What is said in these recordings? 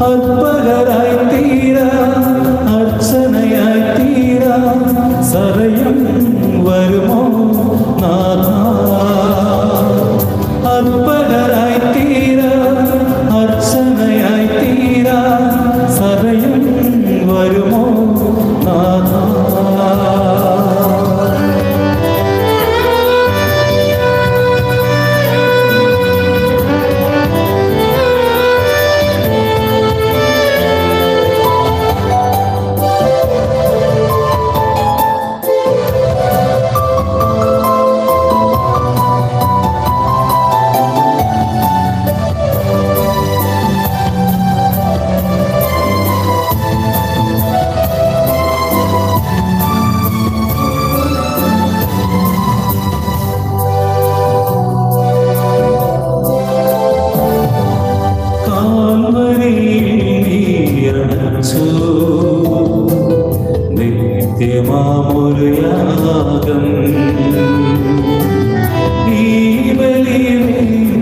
അർപ്പകരായി തീരാ അർച്ചനയായി തീരാ സരയം വരുമോ നാഥ. അർപ്പകരായി തീരാ അർച്ചനയായി തീരാ സരയം വരുമോ നാഥ. നിത്യമാമൊരു യാഗം ഈ ബലിവേണ്ടുന്നു.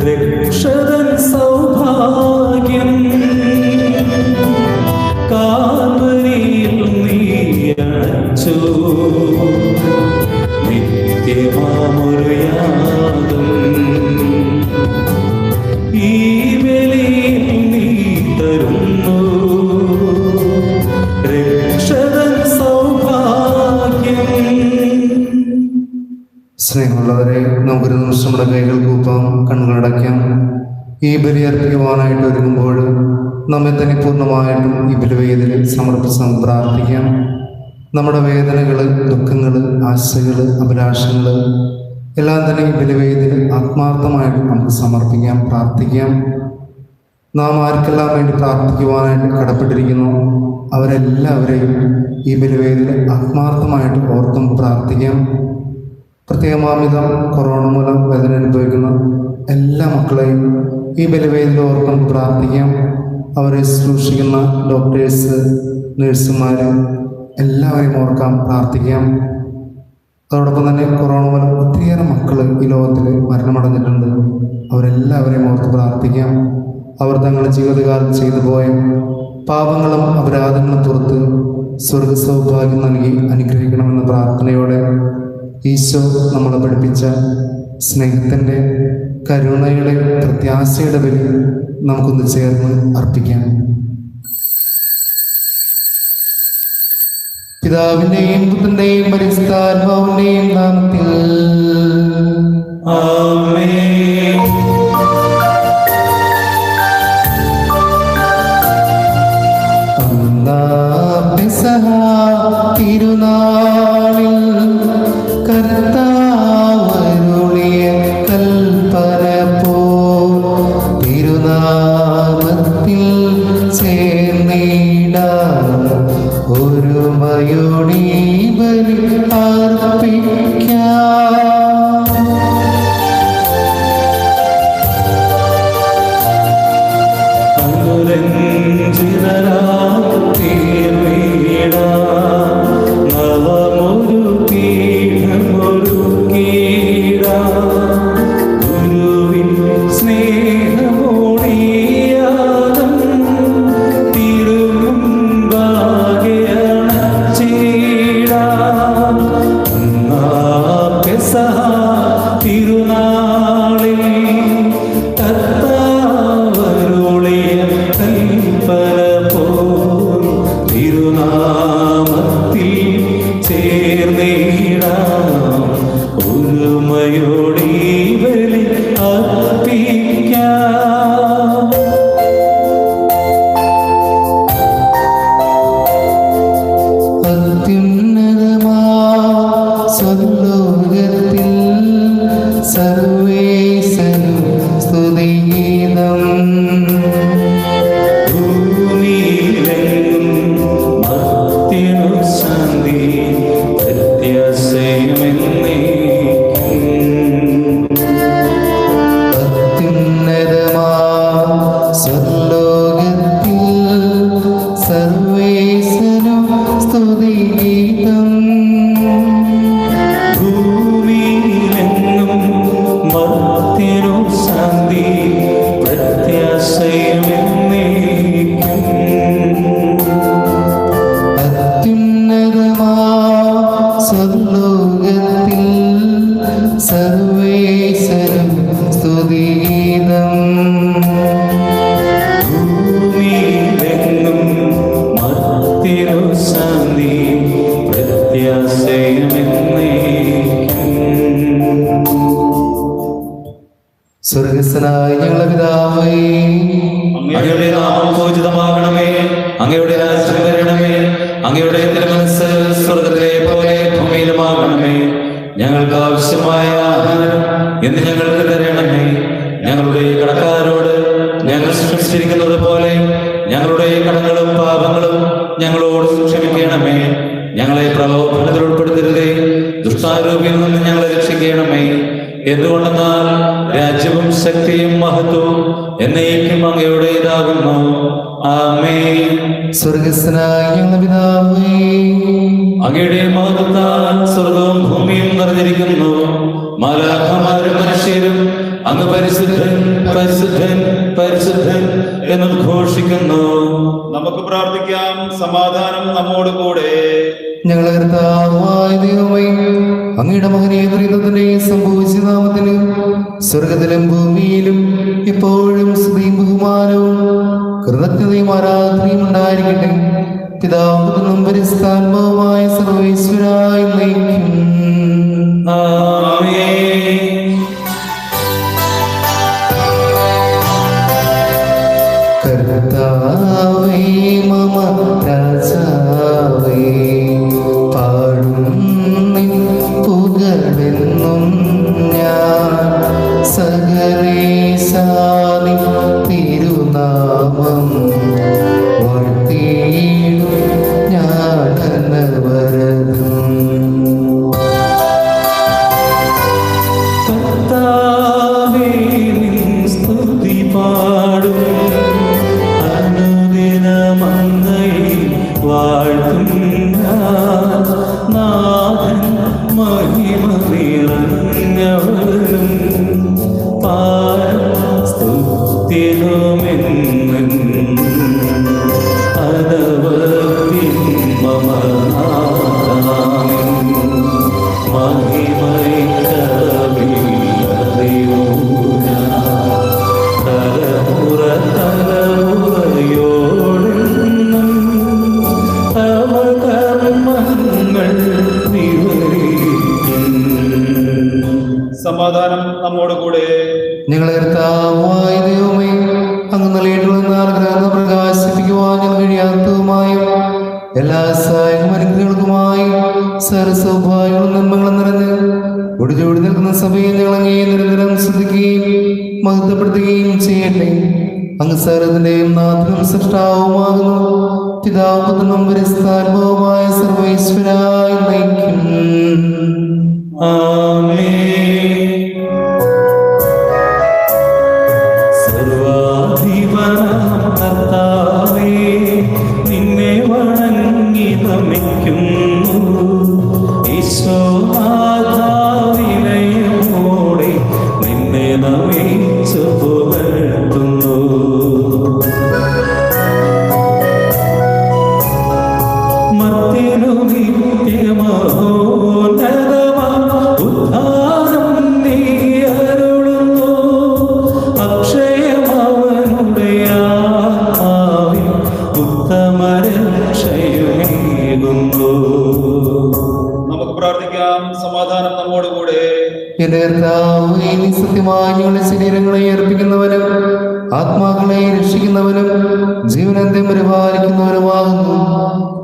രക്ഷകൻ സൗഭാഗ്യം കാൽവരിയിൽ നീ അണച്ചു. നിത്യമാമൊരു യാഗം ഈ ബലിയിൽ നീ തരുന്നു. സ്നേഹമുള്ളവരെ, നമുക്കൊരു നിമിഷം നമ്മുടെ കൈകൾ കൂപ്പാം, കണ്ണുകളടയ്ക്കാം. ഈ ബലി അർപ്പിക്കുവാനായിട്ട് ഒരുങ്ങുമ്പോൾ നമ്മെ തന്നെ പൂർണ്ണമായിട്ടും ഈ ബലിവേദിയിൽ സമർപ്പിച്ച് നമുക്ക് പ്രാർത്ഥിക്കാം. നമ്മുടെ വേദനകൾ, ദുഃഖങ്ങൾ, ആശകൾ, അഭിലാഷങ്ങൾ എല്ലാം തന്നെ ഈ ബലിവേദിയിൽ ആത്മാർത്ഥമായിട്ട് നമുക്ക് സമർപ്പിക്കാം, പ്രാർത്ഥിക്കാം. നാം ആർക്കെല്ലാം വേണ്ടി പ്രാർത്ഥിക്കുവാനായിട്ട് കടപ്പെട്ടിരിക്കുന്നു അവരെല്ലാവരെയും ഈ ബലിവേദിയിൽ ആത്മാർത്ഥമായിട്ട് ഓർത്തും പ്രാർത്ഥിക്കാം. പ്രത്യേകമാമിതം കൊറോണ മൂലം വേദന അനുഭവിക്കുന്ന എല്ലാ മക്കളെയും ഈ ബലിവേദിയിൽ ഓർത്തും പ്രാർത്ഥിക്കാം. അവരെ ശുശ്രൂഷിക്കുന്ന ഡോക്ടേഴ്സ്, നഴ്സുമാർ എല്ലാവരെയും ഓർക്കാം, പ്രാർത്ഥിക്കാം. അതോടൊപ്പം തന്നെ കൊറോണ മൂലം ഒത്തിരിയേറെ മക്കൾ ഈ ലോകത്തിൽ മരണമടഞ്ഞിട്ടുണ്ട്. അവരെല്ലാവരെയും ഓർത്ത് പ്രാർത്ഥിക്കാം. അവർ തങ്ങളുടെ ജീവിതകാലം ചെയ്തു പോയ പാപങ്ങളും അപരാധങ്ങളും പുറത്ത് സ്വർഗ സൗഭാഗ്യം നൽകി അനുഗ്രഹിക്കണമെന്ന പ്രാർത്ഥനയോടെ ഈശോ നമ്മളെ പഠിപ്പിച്ച സ്നേഹത്തിൻ്റെ, കരുണയുടെ, പ്രത്യാശയുടെ ബലി നമുക്കൊന്ന് ചേർന്ന് അർപ്പിക്കാം. പിതാവിന്റെയും പുത്രന്റെയും പരിശുദ്ധാത്മാവിന്റെയും നാമത്തിൽ ആമേൻ. തിരുനാളിൽ കർത്താവരുളിയ കൽപ്പന പോൽ തിരുനാമത്തിൽ ചേർന്നിടാം. ഒരുമയോടെ ബലി അർപ്പിക്കാം. ഭൂമിയിലെങ്ങും മർത്യനു സ്വർഗസ്ഥനായ ഞങ്ങളുടെ പിതാവേ, അങ്ങയുടെ നാമം പൂജിതമാകണമേ, അങ്ങയുടെ രാജ്യം വരണമേ, അങ്ങയുടെ തിരുമനസ്സ് സ്വർഗ്ഗത്തിലെ പോലെ ഭൂമിയിലുമാകണമേ. ഞങ്ങൾക്ക് ആവശ്യമായ ആഹാരം എന്ന് ഞങ്ങൾക്ക് തരണമേ. ഞങ്ങളുടെ കടക്കാരോട് ഞങ്ങൾ ക്ഷമിച്ചിരിക്കുന്നത് പോലെ ഞങ്ങളുടെ കടങ്ങളും പാപങ്ങളും ഞങ്ങളോട് ക്ഷമിക്കണമേ. ഞങ്ങളെ പ്രലോഭനത്തിൽ ഉൾപ്പെടുത്തരുതേ, ദുഷ്ടാരൂപിയിൽ നിന്ന് ഞങ്ങളെ രക്ഷിക്കണമേ. എന്തുകൊണ്ടെന്നാൽ രാജ്യവും ശക്തിയും മഹത്വവും എന്നേക്കും അങ്ങയുടേതാകുന്നു. ആമേൻ. സ്വർഗസ്ഥനായ ഞങ്ങളുടെ പിതാവേ, അങ്ങയുടെ മഹത്വത്താൽ സ്വർഗവും ഭൂമിയും നിറഞ്ഞിരിക്കുന്നു. മാലാഖമാരും മനുഷ്യരും അങ്ങ് പരിശുദ്ധൻ പരിശുദ്ധൻ പരിശുദ്ധൻ എന്ന് ഘോഷിക്കുന്നു. നമുക്ക് പ്രാർത്ഥിക്കാം. സമാധാനം നമ്മോട് കൂടെ. ഞങ്ങളുടെ കർത്താവായ ദൈവമേ, അങ്ങയുടെ മഹനീയ ദുരിതത്തിന്റെ സംഭവിച്ച നാമത്തിന് സ്വർഗത്തിലും ഭൂമിയിലും എപ്പോഴും സ്തുതിയും ബഹുമാനവും കൃതജ്ഞതയും ആരാധനയും ഉണ്ടായിരിക്കട്ടെ. പിതാവും പരിസ്ഥാനവുമായ സർവേശ്വരായി നയിക്കും. ആമേൻ. കർത്താവേ മമ രാജാവേ, പാടും നിൻ പുകഴെന്നും ഞാൻ. സകലേശാനി തിരുനാമം വാഴ്ത്തിയിടും ഞാൻ അനവരതം. കർത്താവേ, നിൻ സ്തുതി പാടും, അനുദിനം അങ്ങയെ വാഴ്ത്തും ഞാൻ. നാഥൻ മഹിമ നിറഞ്ഞവനും പാരം സ്തുത്യനുമെന്നും അനവധിൻ മമ നാഥാവിൻ മഹിമൈക്കവില്ലറിയൂന. തലമുറ തലമുറയോടെന്നും തവ കർമ്മങ്ങൾ വിവരിക്കും. സമാധാനം നമ്മോട് കൂടെ. ഞങ്ങളുടെ കർത്താവായ ദൈവമേ, അങ്ങ് നൽകിയിട്ടുള്ള ആഗ്രഹം പ്രകാശിപ്പിക്കുവാൻ ഞങ്ങൾ കഴിയാത്തതുമായും എല്ലാ സഹായവും അനുഗ്രഹങ്ങൾക്കുമായി സർവ്വസൗഭാഗ്യങ്ങളും നന്മകളും നിറഞ്ഞ് ഒടിച്ചോടി നിൽക്കുന്ന സഭയിൽ ഞങ്ങൾ അങ്ങേ നിരന്തരം ശ്രദ്ധിക്കുകയും മഹത്വപ്പെടുത്തുകയും ചെയ്യട്ടെ. അങ്ങ് സർവ്വത്തിന്റെയും നാഥനും സൃഷ്ടാവുമാകുന്നു. പിതാവും പരിസ്ഥാനവുമായ സർവേശ്വരായി നയിക്കും. ആമേൻ. സർവാധിപനാം കർത്താവേ, നിന്നെ വണങ്ങി നമിക്കുന്നു. ഈശോനാഥാവിനയമോടെ നിന്നെ നമിച്ചു പുകഴ്ത്തുന്നു. മർത്യനു നിത്യമഹോന്നതമാം ഉദ്ധാനം നീ അരുളുന്നു. അക്ഷയമവനുടെ ആത്മാവിൽ ഉത്തമരക്ഷയുമേകുന്നു. നമുക്ക് പ്രാർത്ഥിക്കാം. സമാധാനം നമ്മോട് കൂടെ. എന്റെ കർത്താവേ, നീ സത്യമായി ഞങ്ങളുടെ ശരീരങ്ങളെ ഏർപ്പിക്കുന്നവനും ആത്മാക്കളെ രക്ഷിക്കുന്നവനും ജീവനന്ത്യം പരിപാലിക്കുന്നവനുമാകുന്നു.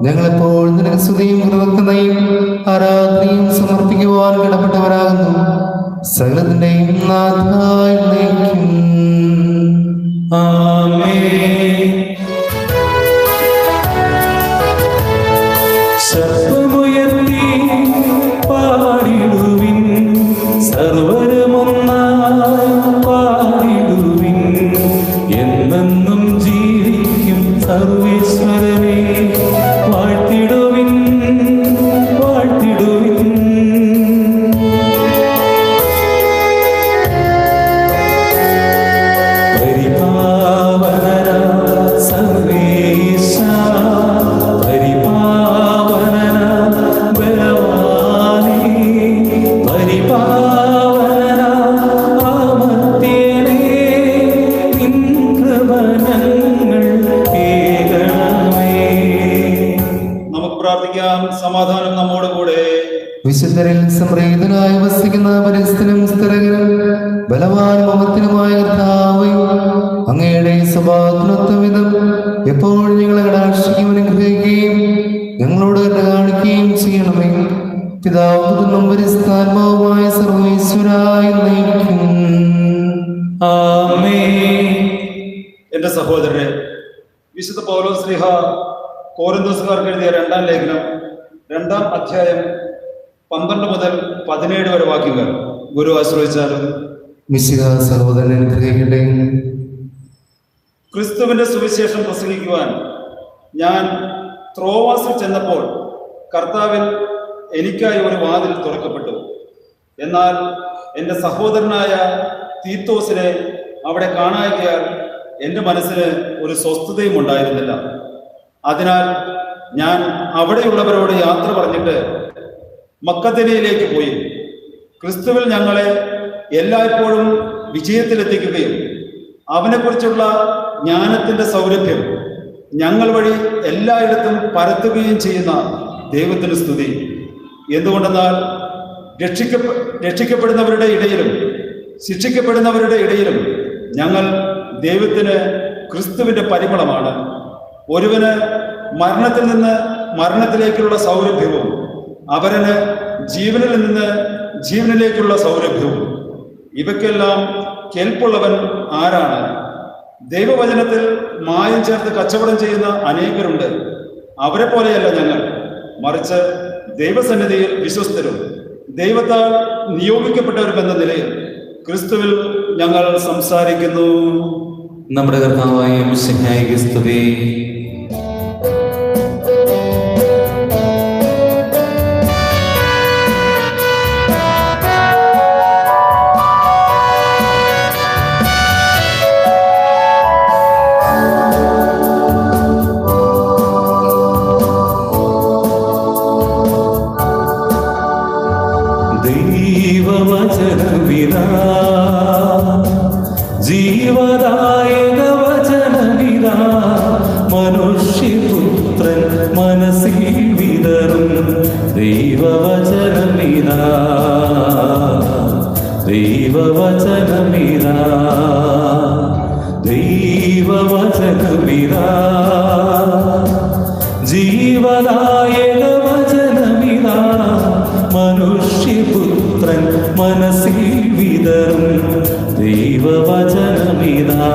ഞങ്ങളെപ്പോൾ നിനക്ക് സ്തുതിയും കൃതജ്ഞതയും ആരാധനയും സമർപ്പിക്കുവാൻ കടപ്പെട്ടവരാകുന്നു. സകലത്തിന്റെയും നാഥായി നയിക്കും. ആമേൻ. ശബ്ദമുയർത്തി പാടിടുവിൻ, സർവരുമൊന്നായി പാടിടുവിൻ. എന്നെന്നും ജീവിക്കും സർവേശ്വരനെ വാഴ്ത്തിടുവിൻ, വാഴ്ത്തിടുവിൻ. പരിപാവനരാ സർവേശ, പരിപാവനരാ ബലവാനേ, പരിപാവനരാ അമർത്യനേ, നിൻ കൃപ ഞങ്ങൾ കേൾക്കണമേ. നമുക്ക് പ്രാർത്ഥിക്കാം. സമാധാനം നമ്മോട് കൂടെ. വിശുദ്ധരിൽ സംപ്രീതനായി വസിക്കുന്ന പരിസ്ഥിതിനും സ്ഥിരകനും ബലവാനും അമർത്തിനുമായ കർത്താവേ, അങ്ങയുടെ സ്വഭാവത്തിനൊത്ത വിധം എപ്പോഴും ഞങ്ങളെ കടാക്ഷിക്കുകയും അനുഗ്രഹിക്കുകയും ഞങ്ങളോട് കരുണ കാണിക്കുകയും ചെയ്യണമേ. പിതാവും പരിശുദ്ധാത്മാവുമായ സർവ്വേശ്വരായ നയിക്കും. ആമേൻ. എന്റെ സഹോദരരെ, വിശുദ്ധ പൗലോസ് ശ്ലീഹ കോരിന്തോസുകാർക്ക് എഴുതിയ 2-ാം ലേഖനം 2-ാം അധ്യായം 12 മുതൽ 17 വരെ വാക്യങ്ങൾ ഗുരു ആശ്രയിച്ചാലും. മിശിഹ സഹോദരനെ അനുഗ്രഹിക്കട്ടെ. ക്രിസ്തുവിന്റെ സുവിശേഷം പ്രസംഗിക്കുവാൻ ഞാൻ ത്രോവാസിൽ ചെന്നപ്പോൾ കർത്താവിൽ എനിക്കായി ഒരു വാതിൽ തുറക്കപ്പെട്ടു. എന്നാൽ എൻ്റെ സഹോദരനായ തീത്തോസിനെ അവിടെ കാണായികയാൽ എൻ്റെ മനസ്സിന് ഒരു സ്വസ്ഥതയും ഉണ്ടായിരുന്നില്ല. അതിനാൽ ഞാൻ അവിടെയുള്ളവരോട് യാത്ര പറഞ്ഞിട്ട് മക്കദനിയയിലേക്ക് പോയി. ക്രിസ്തുവിൽ ഞങ്ങളെ എല്ലായ്പ്പോഴും വിജയത്തിലെത്തിക്കുകയും അവനെക്കുറിച്ചുള്ള ജ്ഞാനത്തിന്റെ സൗരഭ്യം ഞങ്ങൾ വഴി എല്ലായിടത്തും പരത്തുകയും ചെയ്യുന്ന ദൈവത്തിന് സ്തുതി. എന്തുകൊണ്ടെന്നാൽ രക്ഷിക്കപ്പെടുന്നവരുടെ ഇടയിലും ശിക്ഷിക്കപ്പെടുന്നവരുടെ ഇടയിലും ഞങ്ങൾ ദൈവത്തിന് ക്രിസ്തുവിന്റെ പരിമളമാണ്. ഒരുവന് മരണത്തിൽ നിന്ന് മരണത്തിലേക്കുള്ള സൗരഭ്യവും അവരന് ജീവനിൽ നിന്ന് ജീവനിലേക്കുള്ള സൗരഭ്യവും. ഇവയ്ക്കെല്ലാം കേൾപ്പുള്ളവൻ ആരാണ്? ദൈവവചനത്തിൽ മായം ചേർത്ത് കച്ചവടം ചെയ്യുന്ന അനേകരുണ്ട്. അവരെ പോലെയല്ല ഞങ്ങൾ, മറിച്ച് ദൈവസന്നിധിയിൽ വിശ്വസ്തരും ദൈവത്താൽ നിയോഗിക്കപ്പെട്ടവരുമെന്ന നിലയിൽ ക്രിസ്തുവിൽ ഞങ്ങൾ സംസാരിക്കുന്നു. നമ്മുടെ കർത്താവായ മിശിഹായ്ക്ക് സ്തുതി. ദൈവവചനവിതാ ജീവദായക വചനവിതാ മനുഷ്യപുത്രൻ മനസ്സിൽ വിതറും ദൈവവചനമിതാ ദൈവവചനമിതാ ദൈവവചനമിതാ ജീവദായക വചനമിതാ മനുഷ്യപുത്രൻ മനസ്സിൽ വിതറും ദൈവവചനമിതാ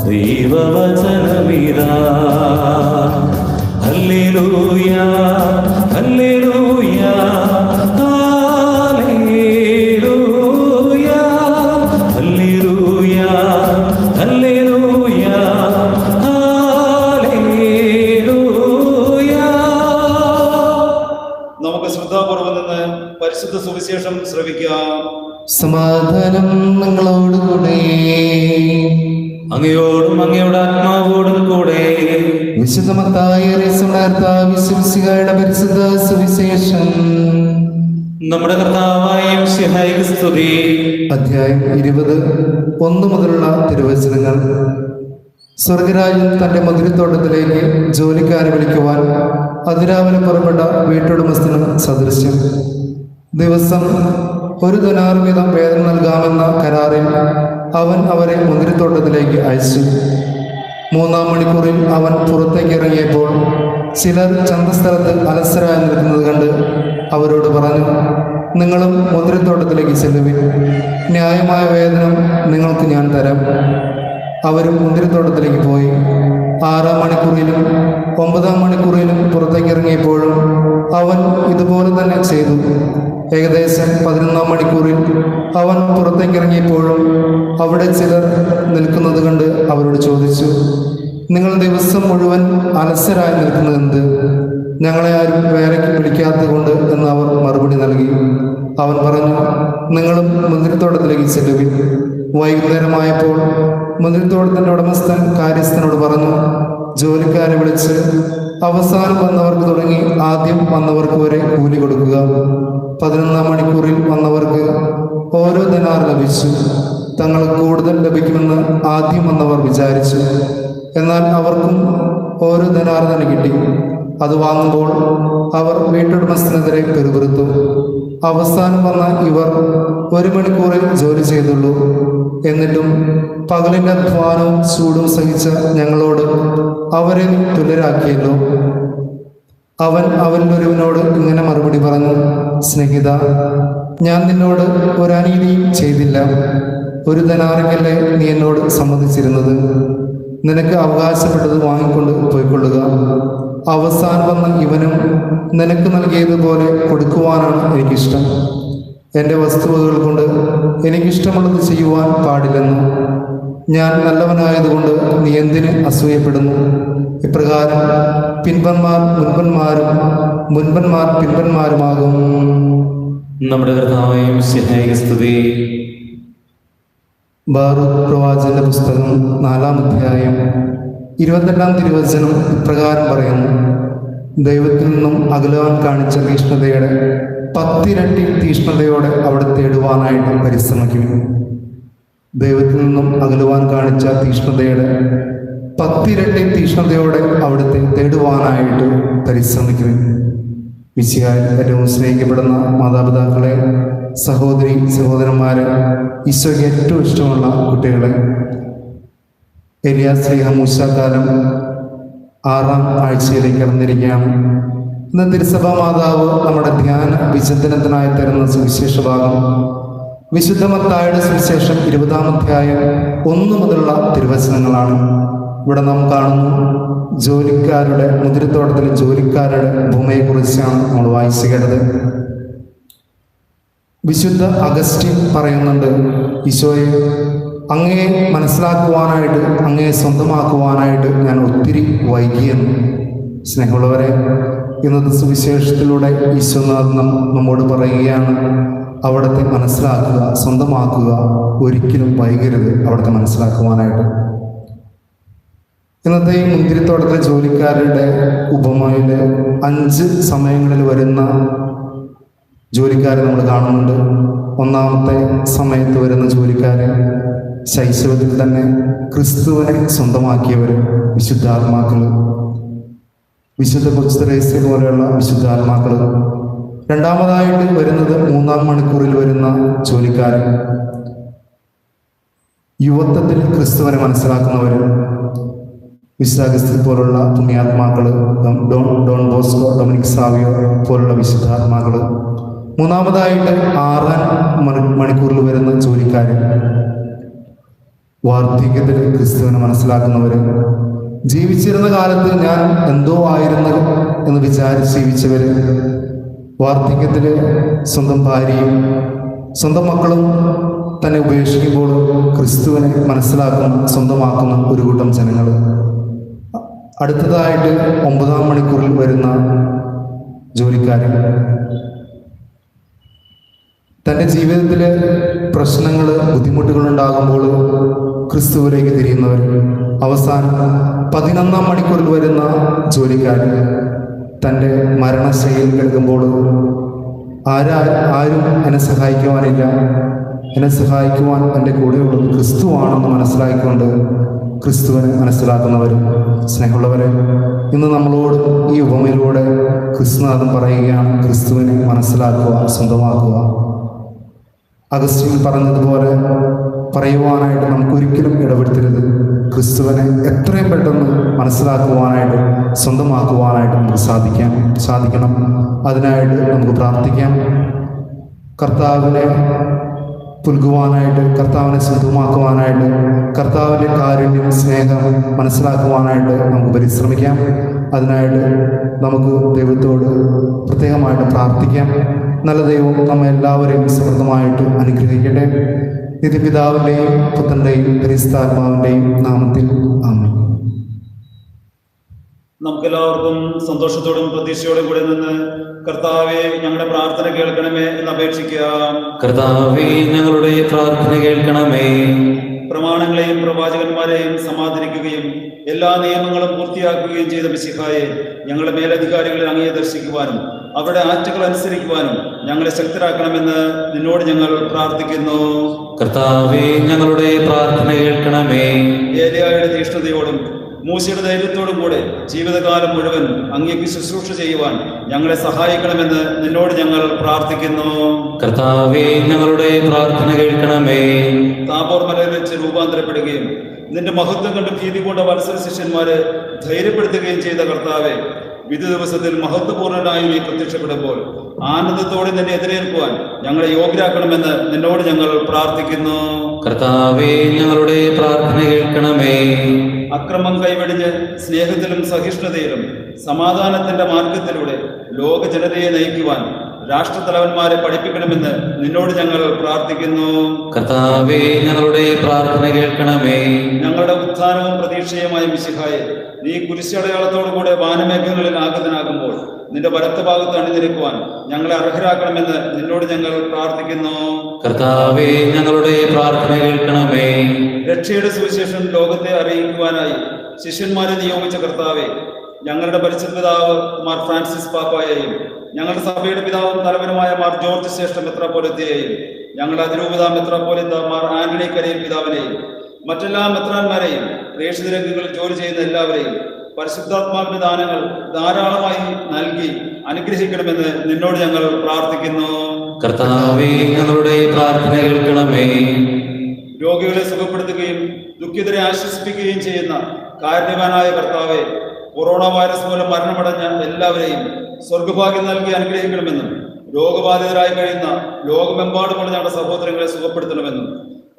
ദൈവവചനമിതാ. ഹല്ലേലൂയ ഹല്ലേലൂയ ഹല്ലേലൂയ ഹല്ലേലൂയ ഹല്ലേലൂയ ഹല്ലേലൂയ. നമുക്ക് ശ്രദ്ധാപൂർവം നിന്ന് പരിശുദ്ധ സുവിശേഷം ശ്രവിക്കാം. സമാധാനം നിങ്ങളോടുകൂടെ. അങ്ങയോടും അങ്ങയുടെ ആത്മാവോടും കൂടെ. വിശുദ്ധ മത്തായി വിശ്വസിക്കായുടെ പരിശുദ്ധ സുവിശേഷം. നമ്മുടെ കർത്താവായ മിശിഹായ്ക്ക് സ്തുതി. അധ്യായം 20 1 മുതലുള്ള തിരുവചനങ്ങൾ. സ്വർഗരാജ്യം തന്റെ മധുരത്തോട്ടത്തിലേക്ക് ജോലിക്കാരെ വിളിക്കുവാൻ അതിരാവിലെ പുറപ്പെട്ട വീട്ടുടമസ്ഥനും സദൃശ്യം. ദിവസം 1 ദിനാർ വീതം വേതനം നൽകാമെന്ന കരാറിൽ അവൻ അവരെ മുന്തിരിത്തോട്ടത്തിലേക്ക് അയച്ചു. 3-ാം മണിക്കൂറിൽ അവൻ പുറത്തേക്ക് ഇറങ്ങിയപ്പോൾ ചിലർ ചന്തസ്ഥലത്ത് അലസരായി നിൽക്കുന്നത് കണ്ട് അവരോട് പറഞ്ഞു, നിങ്ങളും മുന്തിരിത്തോട്ടത്തിലേക്ക് ചെല്ലുവിൻ, ന്യായമായ വേതനം നിങ്ങൾക്ക് ഞാൻ തരാം. അവരും മുന്തിരിത്തോട്ടത്തിലേക്ക് പോയി. 6-ാം മണിക്കൂറിലും 9-ാം മണിക്കൂറിലും പുറത്തേക്ക് ഇറങ്ങിയപ്പോഴും അവൻ ഇതുപോലെ തന്നെ ചെയ്തു. ഏകദേശം 11-ാം മണിക്കൂറിൽ അവൻ പുറത്തേക്ക് ഇറങ്ങിയപ്പോഴും അവിടെ ചിലർ നിൽക്കുന്നത് കണ്ട് അവരോട് ചോദിച്ചു, നിങ്ങൾ ദിവസം മുഴുവൻ അലസരായി നിൽക്കുന്നത് എന്ത്? ഞങ്ങളെ ആരും വേലയ്ക്ക് പിടിക്കാത്തത് കൊണ്ട് എന്ന് അവർ മറുപടി നൽകി. അവൻ പറഞ്ഞു, നിങ്ങളും മുന്തിരിത്തോട്ടത്തിലേക്ക് ചെല്ലുവിൻ. വൈകുന്നേരമായപ്പോൾ മുന്തിരിത്തോട്ടത്തിന്റെ ഉടമസ്ഥൻ കാര്യസ്ഥനോട് പറഞ്ഞു, ജോലിക്കാരെ വിളിച്ച് അവസാനം വന്നവർക്ക് തുടങ്ങി ആദ്യം വന്നവർക്ക് വരെ കൂലി കൊടുക്കുക. 11-ാം മണിക്കൂറിൽ വന്നവർക്ക് ഓരോ ദിനാർ ലഭിച്ചു. തങ്ങൾ കൂടുതൽ ലഭിക്കുമെന്ന് ആദ്യം വന്നവർ വിചാരിച്ചു. എന്നാൽ അവർക്കും ഓരോ ദിനാർ തന്നെ കിട്ടി. അത് വാങ്ങുമ്പോൾ അവർ വീട്ടുടമസ്ഥനെതിരെ പെരുപെറുത്തു. അവസാനം വന്ന ഇവർ 1 മണിക്കൂറിൽ ജോലി ചെയ്തുള്ളൂ. എന്നിട്ടും പകലിൻ്റെ അധ്വാനവും ചൂടും സഹിച്ച ഞങ്ങളോട് അവരെ തുല്യരാക്കിയല്ലോ. അവരിലൊരുവനോട് ഇങ്ങനെ മറുപടി പറഞ്ഞു: സ്നേഹിത, ഞാൻ നിന്നോട് ഒരു അനീതിയും ചെയ്തില്ല. 1 ധനാറിക്കല്ലേ നീ എന്നോട് സമ്മതിച്ചിരുന്നത്. നിനക്ക് അവകാശപ്പെട്ടത് വാങ്ങിക്കൊണ്ട് പോയിക്കൊള്ളുക. അവസാനം വന്ന ഇവനും നിനക്ക് നൽകിയതുപോലെ കൊടുക്കുവാനാണ് എനിക്കിഷ്ടം. എൻ്റെ വസ്തുവകൾ കൊണ്ട് എനിക്കിഷ്ടമുള്ളത് ചെയ്യുവാൻ പാടില്ലെന്ന്. ഞാൻ നല്ലവനായതുകൊണ്ട് നീ എന്തിന് അസൂയപ്പെടുന്നു? ഇപ്രകാരം പിൻപന്മാർ മുൻപന്മാർ പിൻപന്മാരുമാകും. നമ്മുടെ കർത്താവായ മിശിഹായ്ക്ക് സ്തുതി. ബാറൂഖ് പ്രവാചകന്റെ പുസ്തകം 4-ാം അധ്യായം 22-ാം തിരുവചനം ഇപ്രകാരം പറയുന്നു: ദൈവത്തിൽ നിന്നും അകലുവാൻ കാണിച്ച തീഷ്ണതയുടെ 10 ഇരട്ടി തീഷ്ണതയോടെ അവിടെ തേടുവാനായിട്ട് പരിശ്രമിക്കുന്നു. ദൈവത്തിൽ നിന്നും അകലുവാൻ കാണിച്ച തീഷ്ണതയുടെ 10 ഇരട്ടി തീഷ്ണതയോടെ അവിടുത്തെ തേടുവാനായിട്ട് പരിശ്രമിക്കുന്നു. മിശിഹായിൽ ഏറ്റവും സ്നേഹിക്കപ്പെടുന്ന മാതാപിതാക്കളെ, സഹോദരി സഹോദരന്മാരെ, ഈശോയ്ക്ക് ഏറ്റവും ഇഷ്ടമുള്ള കുട്ടികളെ, എലിയാസ് ശ്ലീഹ മൂശാകാലം 6-ാം ആഴ്ചയിലേക്ക് കടന്നിരിക്കുകയാണ്. ഇന്ന് തിരുസഭാ മാതാവ് നമ്മുടെ ധ്യാന വിചിന്തനത്തിനായി തരുന്ന സുവിശേഷ ഭാഗം വിശുദ്ധ മത്തായിയുടെ സുവിശേഷം 20-ാം അധ്യായം 1 മുതലുള്ള തിരുവചനങ്ങളാണ്. ഇവിടെ നാം കാണുന്നു, ജോലിക്കാരുടെ മുന്തിരിത്തോട്ടത്തിലെ ജോലിക്കാരുടെ ഭൂമിയെക്കുറിച്ചാണ് നമ്മൾ വായിച്ചു കേട്ടത്. വിശുദ്ധ അഗസ്റ്റിൻ പറയുന്നുണ്ട്: ഈശോയെ, അങ്ങയെ മനസ്സിലാക്കുവാനായിട്ട്, അങ്ങയെ സ്വന്തമാക്കുവാനായിട്ട് ഞാൻ ഒത്തിരി വൈകിയെന്ന്. സ്നേഹമുള്ളവരെ, ഇന്നത്തെ സുവിശേഷത്തിലൂടെ ഈശോനാഥൻ നമ്മോട് പറയുകയാണ്: അവിടുത്തെ മനസ്സിലാക്കുക, സ്വന്തമാക്കുക, ഒരിക്കലും വൈകരുത് അവിടുത്തെ മനസ്സിലാക്കുവാനായിട്ട്. ഇന്നത്തെ ഈ മുന്തിരിത്തോട്ടത്തിലെ ജോലിക്കാരുടെ ഉപമയിൽ 5 സമയങ്ങളിൽ വരുന്ന ജോലിക്കാരെ നമ്മൾ കാണുന്നുണ്ട്. 1-ാമത്തെ സമയത്ത് വരുന്ന ജോലിക്കാരെ ശൈശവത്തിൽ തന്നെ ക്രിസ്തുവിനെ സ്വന്തമാക്കിയവർ, വിശുദ്ധാത്മാക്കൾ, വിശുദ്ധ കൊച്ചുത്രേസ്യ പോലെയുള്ള വിശുദ്ധാത്മാക്കൾ. 2-ാമതായിട്ട് വരുന്നത് 3-ാം മണിക്കൂറിൽ വരുന്ന ജോലിക്കാരൻ, യുവത്വത്തിൽ ക്രിസ്തുവിനെ മനസ്സിലാക്കുന്നവർ, വിശുദ്ധ അഗസ്റ്റിൻ പോലുള്ള പുണ്യാത്മാക്കൾ, ഡോൺ ബോസ്കോ, ഡൊമിനിക് സാവിയോ പോലുള്ള വിശുദ്ധാത്മാക്കൾ. 3-ാമതായിട്ട് 6-ാം മണിക്കൂറിൽ വരുന്ന ജോലിക്കാരൻ, വാർദ്ധക്യത്തിൽ ക്രിസ്തുവിനെ മനസ്സിലാക്കുന്നവർ, ജീവിച്ചിരുന്ന കാലത്ത് ഞാൻ എന്തോ ആയിരുന്നു എന്ന് വിചാരിച്ച് ജീവിച്ചവർ, വാർദ്ധക്യത്തിൽ സ്വന്തം ഭാര്യയും സ്വന്തം മക്കളും തന്നെ ഉപേക്ഷിക്കുമ്പോൾ ക്രിസ്തുവിനെ മനസ്സിലാക്കുന്ന, സ്വന്തമാക്കുന്ന ഒരു കൂട്ടം ജനങ്ങൾ. അടുത്തതായിട്ട് 9-ാം മണിക്കൂറിൽ വരുന്ന ജോലിക്കാരൻ, തൻ്റെ ജീവിതത്തിലെ പ്രശ്നങ്ങൾ, ബുദ്ധിമുട്ടുകൾ ഉണ്ടാകുമ്പോൾ ക്രിസ്തുവിലേക്ക് തിരിയുന്നവർ. അവസാനം 11-ാം മണിക്കൂറിൽ വരുന്ന ജോലിക്കാരൻ, തൻ്റെ മരണശൈലിയിൽ കിടക്കുമ്പോൾ ആരും എന്നെ സഹായിക്കുവാനില്ല, എന്നെ സഹായിക്കുവാൻ എൻ്റെ കൂടെയുള്ളത് ക്രിസ്തുവാണെന്ന് മനസ്സിലാക്കിക്കൊണ്ട് ക്രിസ്തുവിനെ മനസ്സിലാക്കുന്നവർ. സ്നേഹമുള്ളവരെ, ഇന്ന് നമ്മളോട് ഈ ഉപമയിലൂടെ ക്രിസ്തുനാഥൻ പറയുകയാണ്: ക്രിസ്തുവിനെ മനസ്സിലാക്കുക, സ്വന്തമാക്കുക. അഗസ്റ്റിൻ പറഞ്ഞതുപോലെ പറയുവാനായിട്ട് നമുക്കൊരിക്കലും ഇടപെടുത്തരുത്. ക്രിസ്തുവിനെ എത്രയും പെട്ടെന്ന് മനസ്സിലാക്കുവാനായിട്ട്, സ്വന്തമാക്കുവാനായിട്ട് നമുക്ക് സാധിക്കണം. അതിനായിട്ട് നമുക്ക് പ്രാർത്ഥിക്കാം. കർത്താവിനെ പുൽകുവാനായിട്ട്, കർത്താവിനെ സ്വന്തമാക്കുവാനായിട്ട്, കർത്താവിൻ്റെ കാരുണ്യം, സ്നേഹം മനസ്സിലാക്കുവാനായിട്ട് നമുക്ക് പരിശ്രമിക്കാം. അതിനായിട്ട് നമുക്ക് ദൈവത്തോട് പ്രത്യേകമായിട്ട് പ്രാർത്ഥിക്കാം. നല്ല ദൈവം നമ്മെ എല്ലാവരെയും സമൃദ്ധമായിട്ട് അനുഗ്രഹിക്കട്ടെ. നിത്യപിതാവിൻ്റെയും പുത്രൻ്റെയും പരിശുദ്ധാത്മാവിൻ്റെയും നാമത്തിൽ ആമേൻ. നമുക്കെല്ലാവർക്കും സന്തോഷത്തോടും പ്രതീക്ഷയോടും കൂടെ നിന്ന് കർത്താവെ, ഞങ്ങളുടെ പ്രാർത്ഥന കേൾക്കണമേ എന്ന് അപേക്ഷിക്കാം. കർത്താവേ, ഞങ്ങളുടെ പ്രാർത്ഥന കേൾക്കണമേ. പ്രമാണങ്ങളെയും പ്രവാചകന്മാരെയും സമാദരിക്കുകയും എല്ലാ നിയമങ്ങളും പൂർത്തിയാക്കുകയും ചെയ്ത മിശിഹായെ, ഞങ്ങളുടെ മേലധികാരികളെ അങ്ങയെ ദർശിക്കുവാനും അവരുടെ ആറ്റുകൾ അനുസരിക്കുവാനും ഞങ്ങളെ ശക്തരാക്കണമെന്ന് നിന്നോട് ഞങ്ങൾ പ്രാർത്ഥിക്കുന്നു. കർത്താവേ, ഞങ്ങളുടെ പ്രാർത്ഥന കേൾക്കണമേ. ഏലിയായുടെ തീഷ്ണതയോടും മൂശയുടെ ധൈര്യത്തോടും കൂടെ ജീവിതകാലം മുഴുവൻ അങ്ങേക്ക് ശുശ്രൂഷ ചെയ്യുവാൻ ഞങ്ങളെ സഹായിക്കണമെന്ന് നിന്നോട് ഞങ്ങൾ പ്രാർത്ഥിക്കുന്നു. കർത്താവേ, ഞങ്ങളുടെ പ്രാർത്ഥന കേൾക്കണമേ. താബോർ മലയിൽ വെച്ച് രൂപാന്തരപ്പെടുകയും നിന്റെ മഹത്വം കണ്ട് ഭീതി കൊണ്ട വത്സര ശിഷ്യന്മാരെ ധൈര്യപ്പെടുത്തുകയും ചെയ്ത കർത്താവെ, വിധി ദിവസത്തിൽ മഹത്വപൂർണനായി നീ പ്രത്യക്ഷപ്പെടുമ്പോൾ ആനന്ദത്തോടെ നിന്നെ എതിരേൽക്കുവാൻ ഞങ്ങളെ യോഗ്യരാക്കണമെന്ന് നിന്നോട് ഞങ്ങൾ പ്രാർത്ഥിക്കുന്നു. കർത്താവേ, ഞങ്ങളുടെ പ്രാർത്ഥന കേൾക്കണമേ. അക്രമം കൈവെടിഞ്ഞ് സ്നേഹത്തിലും സഹിഷ്ണുതയിലും സമാധാനത്തിന്റെ മാർഗത്തിലൂടെ ലോക ജനതയെ നയിക്കുവാൻ രാഷ്ട്രത്തലവന്മാരെ പഠിപ്പിക്കണമെന്ന് നിന്നോട് ഞങ്ങൾ പ്രാർത്ഥിക്കുന്നു. കർത്താവേ, ഞങ്ങളുടെ പ്രാർത്ഥന കേൾക്കണമേ. ഞങ്ങളുടെ ഉത്ഥാനവും പ്രതീക്ഷയുമായ മിശിഹായെ, നീ കുരിശടയാളത്തോടുകൂടെ വാനമേഘങ്ങളിൽ ആഗതനാകുമ്പോൾ നിന്റെ വലത്ത് ഭാഗത്ത് അണിനിരക്കുവാൻ ഞങ്ങളെ അർഹരാക്കണമെന്ന് നിന്നോട് ഞങ്ങൾ പ്രാർത്ഥിക്കുന്നു. കർത്താവേ, ഞങ്ങളുടെ പ്രാർത്ഥന കേൾക്കണമേ. രക്ഷയുടെ സുവിശേഷം ലോകത്തെ അറിയിക്കുവാനായി ശിഷ്യന്മാരെ നിയോഗിച്ച കർത്താവെ, ഞങ്ങളുടെ പരിശുദ്ധ പിതാവ് മാർ ഫ്രാൻസിസ് പാപ്പായെയും ഞങ്ങളുടെ സഭയുടെ പിതാവും തലവനുമായ മാർ ജോർജ് ശ്രേഷ്ഠ മെത്രാപ്പോലിത്തയെയും ഞങ്ങളുടെ അതിരൂപത മെത്രാപ്പോലിത്ത മാർ ആന്റണി കരയിൽ പിതാവിനെയും മറ്റെല്ലാ മെത്രാന്മാരെയും പ്രേക്ഷിത രംഗങ്ങളിൽ ജോലി ചെയ്യുന്ന എല്ലാവരെയും പരിശുദ്ധാത്മാവിന്റെ ദാനങ്ങൾ ധാരാളമായി നൽകി അനുഗ്രഹിക്കണമെന്ന് നിന്നോട് ഞങ്ങൾ പ്രാർത്ഥിക്കുന്നു. കർത്താവേ, ഞങ്ങളുടെ പ്രാർത്ഥന കേൾക്കണമേ. രോഗികളെ സുഖപ്പെടുത്തുകയും ദുഃഖിതരെ ആശ്വസിപ്പിക്കുകയും ചെയ്യുന്ന കാരുണ്യവാനായ കർത്താവെ, കൊറോണ വൈറസ് മൂലം മരണമടഞ്ഞ എല്ലാവരെയും സ്വർഗഭാഗ്യം നൽകി അനുഗ്രഹിക്കണമെന്നും രോഗബാധിതരായി കഴിയുന്ന ലോകമെമ്പാടുമുള്ള ഞങ്ങളുടെ സഹോദരങ്ങളെ സുഖപ്പെടുത്തണമെന്നും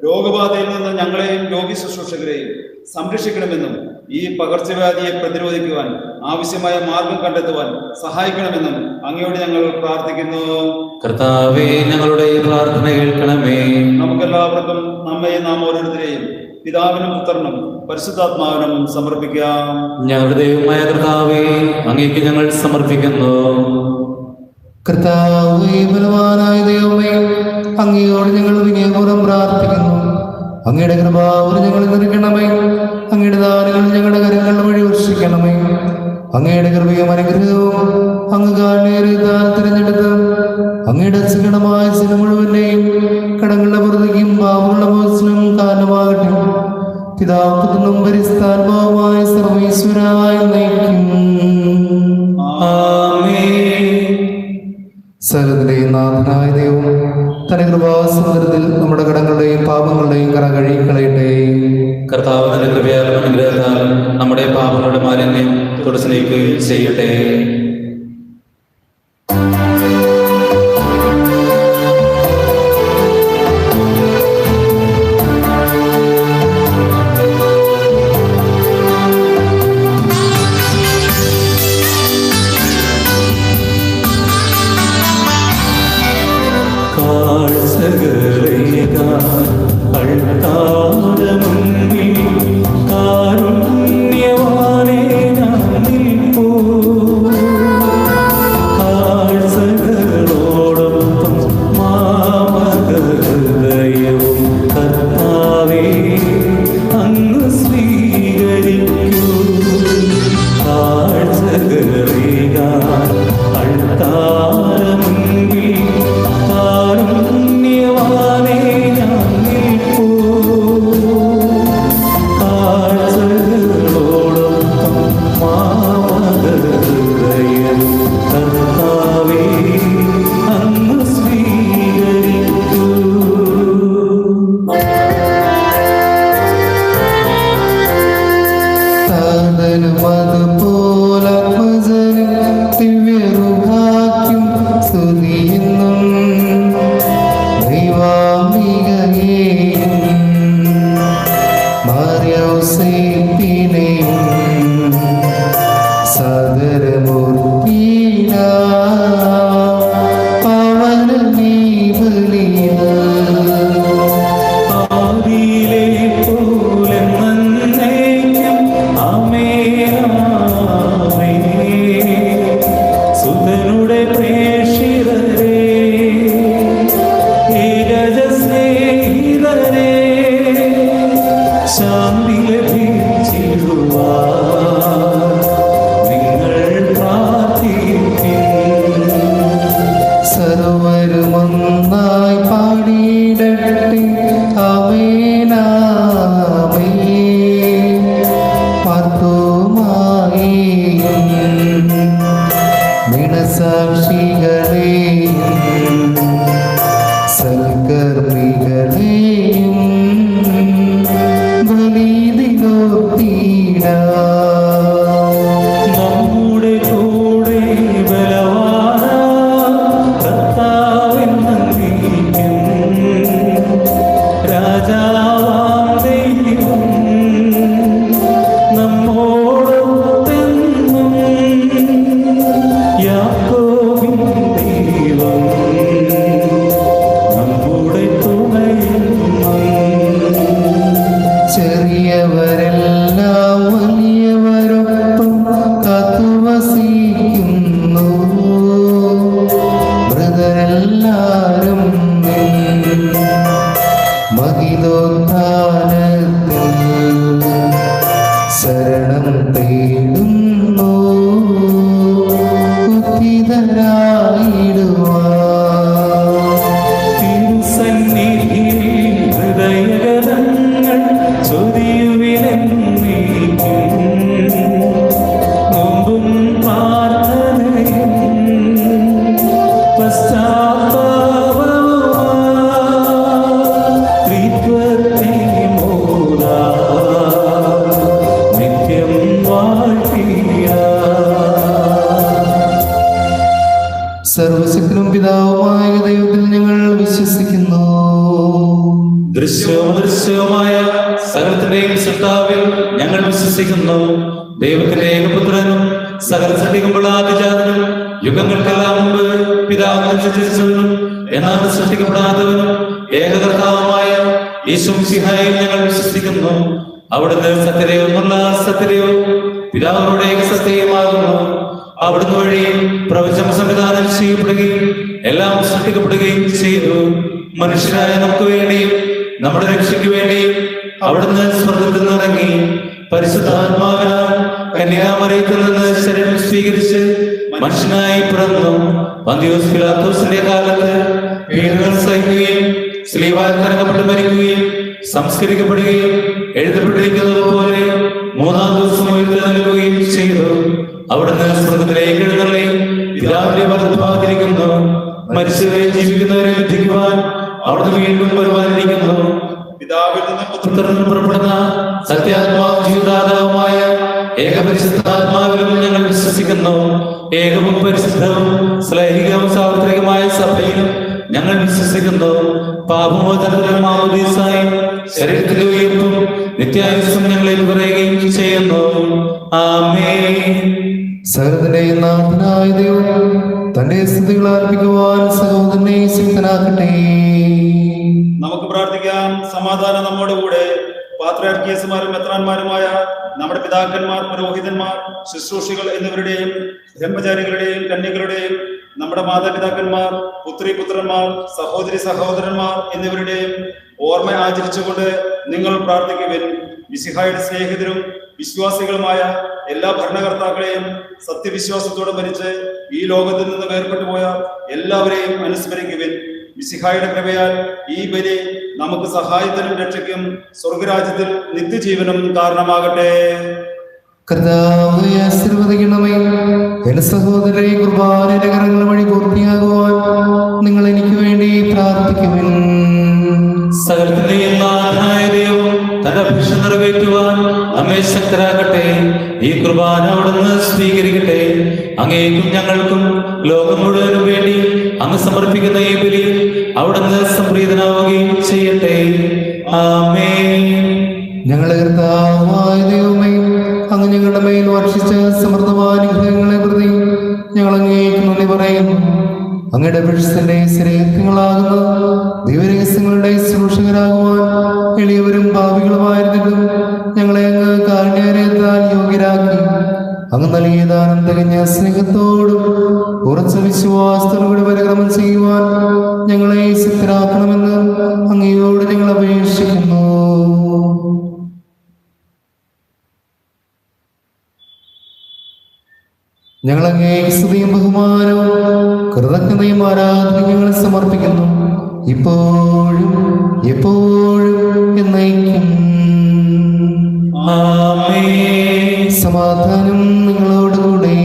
രോഗബാധയിൽ നിന്ന് ഞങ്ങളെയും രോഗി ശുശ്രൂഷകരെയും സംരക്ഷിക്കണമെന്നും ഈ പകർച്ചവ്യാധിയെ പ്രതിരോധിക്കുവാൻ ആവശ്യമായ മാർഗം കണ്ടെത്തുവാൻ സഹായിക്കണമെന്നും അങ്ങയോട് ഞങ്ങൾ പ്രാർത്ഥിക്കുന്നു. കർത്താവേ, ഞങ്ങളുടെ പ്രാർത്ഥന കേൾക്കണമേ. നമുക്കെല്ലാവർക്കും നമ്മയും നാം ഓരോരുത്തരെയും പിതാവിനും പുത്രനും പരിശുദ്ധാത്മാവിനും സമർപ്പിക്കാം. ഞങ്ങളുടെ ദൈവമായ കർത്താവേ, അങ്ങേക്ക് ഞങ്ങൾ സമർപ്പിക്കുന്നു. കർത്താവേ, ബലവാനായ ദൈവമേ, അങ്ങയോട് ഞങ്ങൾ വിനയപൂർവ്വം പ്രാർത്ഥിക്കുന്നു. അങ്ങയുടെ കൃപാവരം ഞങ്ങൾ നിറയ്ക്കണമേ. അങ്ങയുടെ ദാനങ്ങൾ ഞങ്ങളുടെ കരങ്ങൾ വഴി വർഷിക്കണമേ. അങ്ങയുടെ കൃപയും അനുഗ്രഹവും അങ്ങ് കാരണേറിയതാൽ തിരഞ്ഞെടുത്ത് അങ്ങയുടെ അസുഖമായ ജനം മുഴുവനെയും കടങ്ങളുടെ പുറത്തേക്കും പാവങ്ങളുടെ മോചനം കാരണമാകട്ടെ. പിതാവും പരിസ്ഥാത്മാവുമായ സർവീശ്വരായ നയിക്കും. സകലത്തിലെയും നാഥനായ ദൈവം തന്റെ കൃപാസമുദ്രത്തിൽ നമ്മുടെ കടങ്ങളുടെയും പാപങ്ങളുടെയും കറ കഴുകിക്കളയട്ടെ. കർത്താവ് തന്റെ കൃപയാലും അനുഗ്രഹത്താൽ നമ്മുടെ പാപങ്ങളുടെ മാലിന്യം തുടച്ചിരിക്കുകയും ചെയ്യട്ടെ. ശാന്തി ലഭി രക്തസാക്ഷികളെയും സൽക്കർമ്മികളെയും നമ്മുടെ കൂടെ ബലവാന കർത്താവെന്നേക്കും രാജാവാം ദൈവം നമ്മോടൊത്തെന്നും യാക്കോബിൻ ദൈവം നമ്മുടെ തുണയെന്നും. ചെറിയവരെല്ലാം വലിയവരൊപ്പം കാത്തുവസിക്കുന്നു. മൃതരെല്ലാരും മഹിതോത്ഥാനത്തിൽ ശരണം തേടുന്നു. തിരുസന്നിധിയിൽ ഹൃദയഗതങ്ങൾ ചൊരിയുവിലെന്നേക്കും നോമ്പും പ്രാർത്ഥനയും പശ്ചാത്താപവുമായി ത്രിത്വത്തെ മോദാം നിത്യം വാഴ്ത്തിടാം. സർവശക്തനും പിതാവുമായ ദൈവത്തിൽ ഞങ്ങൾ വിശ്വസിക്കുന്നു. ദൃശ്യവും അദൃശ്യവുമായ സകലത്തിന്റെയും സൃഷ്ടാവിൽ ഞങ്ങൾ വിശ്വസിക്കുന്നു. ദൈവത്തിന്റെ ഏകപുത്രനും സകല സൃഷ്ടിക്കുമ്പോൾ ആദിജാതനും യുഗങ്ങൾക്കെല്ലാം മുമ്പ് പിതാവിനും സൃഷ്ടിച്ചവനും എന്നാൽ സൃഷ്ടിക്കപ്പെടാത്തവനും ഏകകർത്താവുമായ യേശുമിശിഹായിൽ ഞങ്ങൾ വിശ്വസിക്കുന്നു. അവിടുന്ന് സത്യദൈവമുള്ള സത്യദൈവവും പിതാവിനോട് ഏകസത്യമാകുന്നു. അവിടുന്ന് വഴി പ്രപഞ്ചം സംവിധാനം ചെയ്യപ്പെടുകയും എല്ലാം സൃഷ്ടിക്കപ്പെടുകയും ചെയ്തു. മനുഷ്യരായ നമുക്ക് വേണ്ടിയും നമ്മുടെ രക്ഷയ്ക്ക് വേണ്ടിയും അവിടുന്ന് സ്വർഗ്ഗത്തിൽ നിന്നിറങ്ങി പരിശുദ്ധാത്മാവിനാൽ കന്യാമറിയത്തിൽ നിന്ന് ശരീരം സ്വീകരിച്ച് മനുഷ്യനായി പിറന്നു. പന്തിയോസ് പിലാത്തോസിന്റെ കാലത്ത് പീഡകൾ സഹിക്കുകയും സ്ലീവായിൽ തറക്കപ്പെട്ട് മരിക്കുകയും സംസ്കരിക്കപ്പെടുകയും എഴുതപ്പെട്ടിരിക്കുന്നത് പോലെ മൂന്നാം ദിവസം ഉയർത്തെഴുന്നേൽക്കുകയും ചെയ്തു. അവിടുന്ന് സ്വർഗ്ഗത്തിലേക്ക് എഴുന്നള്ളി പിതാവിന്റെ വലത്തുഭാഗത്തിരിക്കുന്നു. മരിച്ചവരെ ജീവിക്കുന്നവരെ വിധിക്കുവാൻ അവിടുന്ന് വീണ്ടും വരുവാനിരിക്കുന്നു. പിതാവിൽ നിന്ന് പുത്രനിൽ പുറപ്പെടുന്ന സത്യാത്മാവും ജീവദാതാവുമായ ഏകപരിശുദ്ധാത്മാവിലും ഞങ്ങൾ വിശ്വസിക്കുന്നു. ഏകവും പരിശുദ്ധവും ശ്ലൈഹികവും സാർവത്രികമായ സഭയിൽ ഞങ്ങൾ വിശ്വസിക്കുന്നു. പാപമോചനത്തിലും മാമോദീസായും ശരീരത്തിന്റെ ഉയർപ്പും നിത്യായുസ്സും ഞങ്ങളിൽ പറയുകയും ചെയ്യുന്നു. ആമേൻ. സകലത്തിന്റെയും നാഥനായ ദൈവം തന്റെ സ്തുതികൾ അർപ്പിക്കുവാൻ സഹോദരനെ സിദ്ധനാക്കട്ടെ. നമുക്ക് പ്രാർത്ഥിക്കാം. സമാധാനം നമ്മോട് കൂടെ. പാത്രിയാർക്കീയന്മാരും മെത്രാന്മാരുമായ നമ്മുടെ പിതാക്കന്മാർ, പുരോഹിതന്മാർ, ശുശ്രൂഷികൾ എന്നിവരുടെയും ബ്രഹ്മചാരികളുടെയും കന്യകളുടെയും നമ്മുടെ മാതാപിതാക്കന്മാർ, പുത്രിപുത്രന്മാർ, സഹോദരി സഹോദരന്മാർ എന്നിവരുടെയും ഓർമ്മ ആചരിച്ചുകൊണ്ട് നിങ്ങൾ പ്രാർത്ഥിക്കുവിൻ. മിശിഹായുടെ സ്നേഹിതരും വിശ്വാസികളുമായ എല്ലാ ഭരണകർത്താക്കളെയും സത്യവിശ്വാസത്തോടെ മരിച്ച് ഈ ലോകത്തിൽ നിന്ന് വേർപെട്ടു പോയ എല്ലാവരെയും അനുസ്മരിക്കുവിൻ. മിശിഹായുടെ കൃപയാൽ ഈ ബലി നമുക്ക് സഹായത്തിനും രക്ഷയ്ക്കും സ്വർഗരാജ്യത്തിൽ നിത്യജീവനും കാരണമാകട്ടെ. കർത്താവേ, ആശീർവദിക്കണമേ. എന്റെ സഹോദരരെ, കുർബാനയുടെ കരങ്ങൾ വഴി പൂർത്തിയാകുവാൻ നിങ്ങൾ എനിക്ക് വേണ്ടി പ്രാർത്ഥിക്കുവിൻ. സകലത്തിന്റെയും നാഥനായ ദൈവം തന്റെ അഭിഷ നിറവേറ്റുവാൻ നമ്മെ ശക്തരാക്കട്ടെ. ഈ കുർബാന അവിടുന്ന് സ്വീകരിക്കട്ടെ. അങ്ങേക്കും ഞങ്ങൾക്കും ലോകം മുഴുവനും വേണ്ടി അങ്ങ് സമർപ്പിക്കുന്ന ഈ ബലി അവിടുന്ന് സംപ്രീതനാവുകയും ചെയ്യട്ടെ. ആമേൻ. ഞങ്ങളെ കർത്താവായ ദൈവമേ, അങ്ങ് ഞങ്ങളുടെ മേൽ വർഷിച്ച സമൃദ്ധമായ അനുഗ്രഹങ്ങളെ പ്രതി ഞങ്ങൾ അങ്ങേക്ക് നന്ദി പറയുന്നു. അങ്ങയുടെ വിഷത്തിന്റെ ശരീരങ്ങളാകുന്ന ദൈവരഹസ്യങ്ങളുടെ ശുശ്രൂഷകരാകുവാൻ എളിയവരും ഭാവികളുമായിരുന്നിട്ടും ഞങ്ങളെ അങ്ങ് കാരുണ്യത്താൽ യോഗ്യരാക്കി. അങ്ങ് നൽകിയ ദാനം തികഞ്ഞ സ്നേഹത്തോടും ഉറച്ച വിശ്വാസത്തോടുകൂടി പരിക്രമം ചെയ്യുവാൻ ഞങ്ങളെ സിദ്ധരാക്കണമെന്ന് അങ്ങയോട് ഞങ്ങൾ അപേക്ഷിക്കുന്നു. ഞങ്ങൾ അങ്ങേക്ക് സ്തുതിയും ബഹുമാനവും കൃതജ്ഞതയും ആരാധനയും ഞങ്ങൾ സമർപ്പിക്കുന്നു, ഇപ്പോഴും എപ്പോഴും എന്നേക്കും. ആമേൻ. സമാധാനം നിങ്ങളോടുകൂടെ.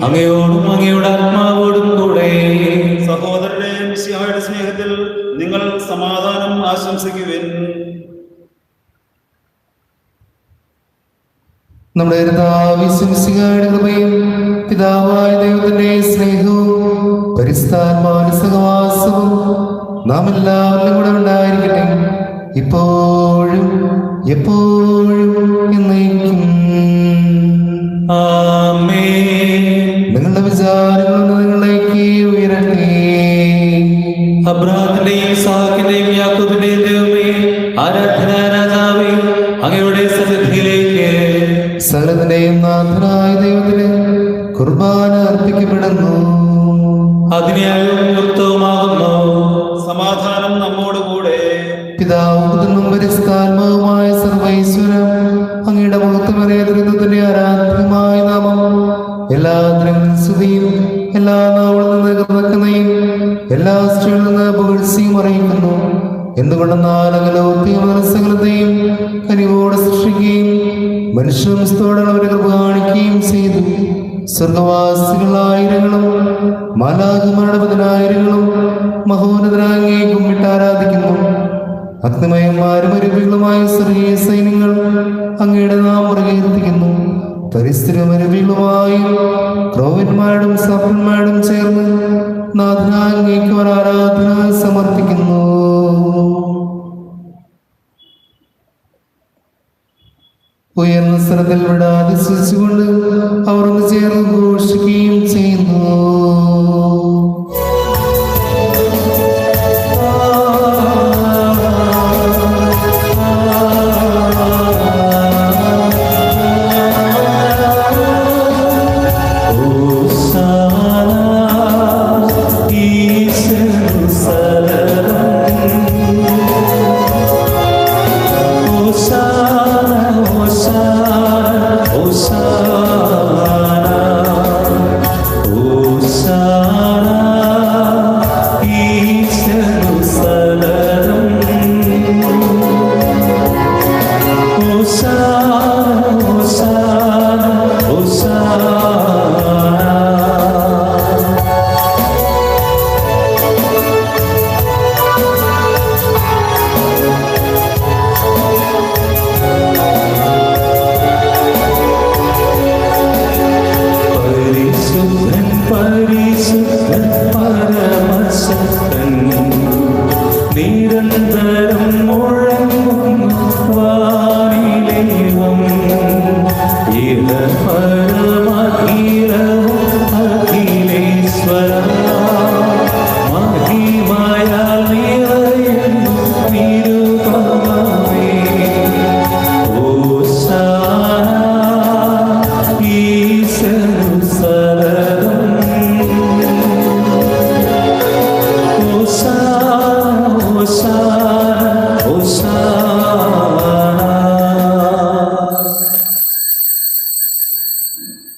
അങ്ങയോടും അങ്ങയുടെ ആത്മാവോടും കൂടെ. സഹോദരരെ, മിശിഹായുടെ സ്നേഹത്തിൽ നിങ്ങൾ സമാധാനം ആശംസിക്കുവിൻ. നമ്മുടെ കർത്താവിശുമിശിഹായുടെ കൃപയും പിതാവായ ദൈവത്തിന്റെ സ്നേഹവും പരിശുദ്ധാത്മാവിന്റെ സഹവാസവും നാം എല്ലാവരിലും കൂടെ ഉണ്ടായിരിക്കട്ടെ, ഇപ്പോഴും എപ്പോഴും എന്നേക്കും. ആമേൻ. നിങ്ങളുടെ വിചാരങ്ങൾ നിങ്ങളിലേക്ക് ഉയരട്ടെ. അബ്രാഹാമിന്റെയും ഇസ്ഹാക്കിന്റെയും യാക്കോബിന്റെയും ദൈവമേ, ആരാധനായ രാജാവേ, അങ്ങയുടെ സന്നിധിയിലേക്ക് സകലത്തിന്റെയും നാഥനായ ദൈവത്തിന് കുർബാന അർപ്പിക്കപ്പെടുന്നു. അതിനായും യുക്തവുമാകുന്നു. സമാധാനം നമ്മോടുകൂടെ. പിതാവും പുത്രനും പരിശുദ്ധാത്മാവുമായ സർവ്വൈശ്വരം അങ്ങയുടെ മഹത്വമേറിയ ദുരിതത്തിന്റെ ആരാധ്യമായ നാമം എല്ലാ സ്തുതിയും എല്ലാ നാവിൽ നിന്ന് കർന്നയും എല്ലാ സ്ത്രീകളിൽ നിന്ന് പുകഴ്ചയും അറിയിക്കുന്നു. എന്തുകൊണ്ടെന്നാൽ അകലോത്യ മനസ്സകലത്തെയും കനിവോടെ സൃഷ്ടിക്കുകയും മനുഷ്യവംശത്തോടെ അവരെ കൃപ കാണിക്കുകയും ചെയ്തു. സ്വർഗവാസികളായിരങ്ങളും മാലാഖമാരുടെ പതിനായിരങ്ങളും മഹോന്നതനാങ്ങേ കുമ്പിട്ട് ആരാധിക്കുന്നു. അഗ്നിമയന്മാരും അരുവികളുമായ സ്വർഗീയ സൈന്യങ്ങൾ അങ്ങയുടെ നാം പ്രകീർത്തിക്കുന്നു. പരിസ്ഥിതിയും അരുവികളുമായും ക്രോവന്മാരും സഫന്മാരും ചേർന്ന് നാഥനാങ്ങേക്ക് ഒരു ആരാധന സമർപ്പിക്കുന്നു. ഉയർന്ന സ്ഥലത്തിൽ വിടാതെ സ്തുതിച്ചുകൊണ്ട് അവർ ഒന്ന് ചേർന്ന് ഘോഷിക്കുകയും ചെയ്യുന്നു.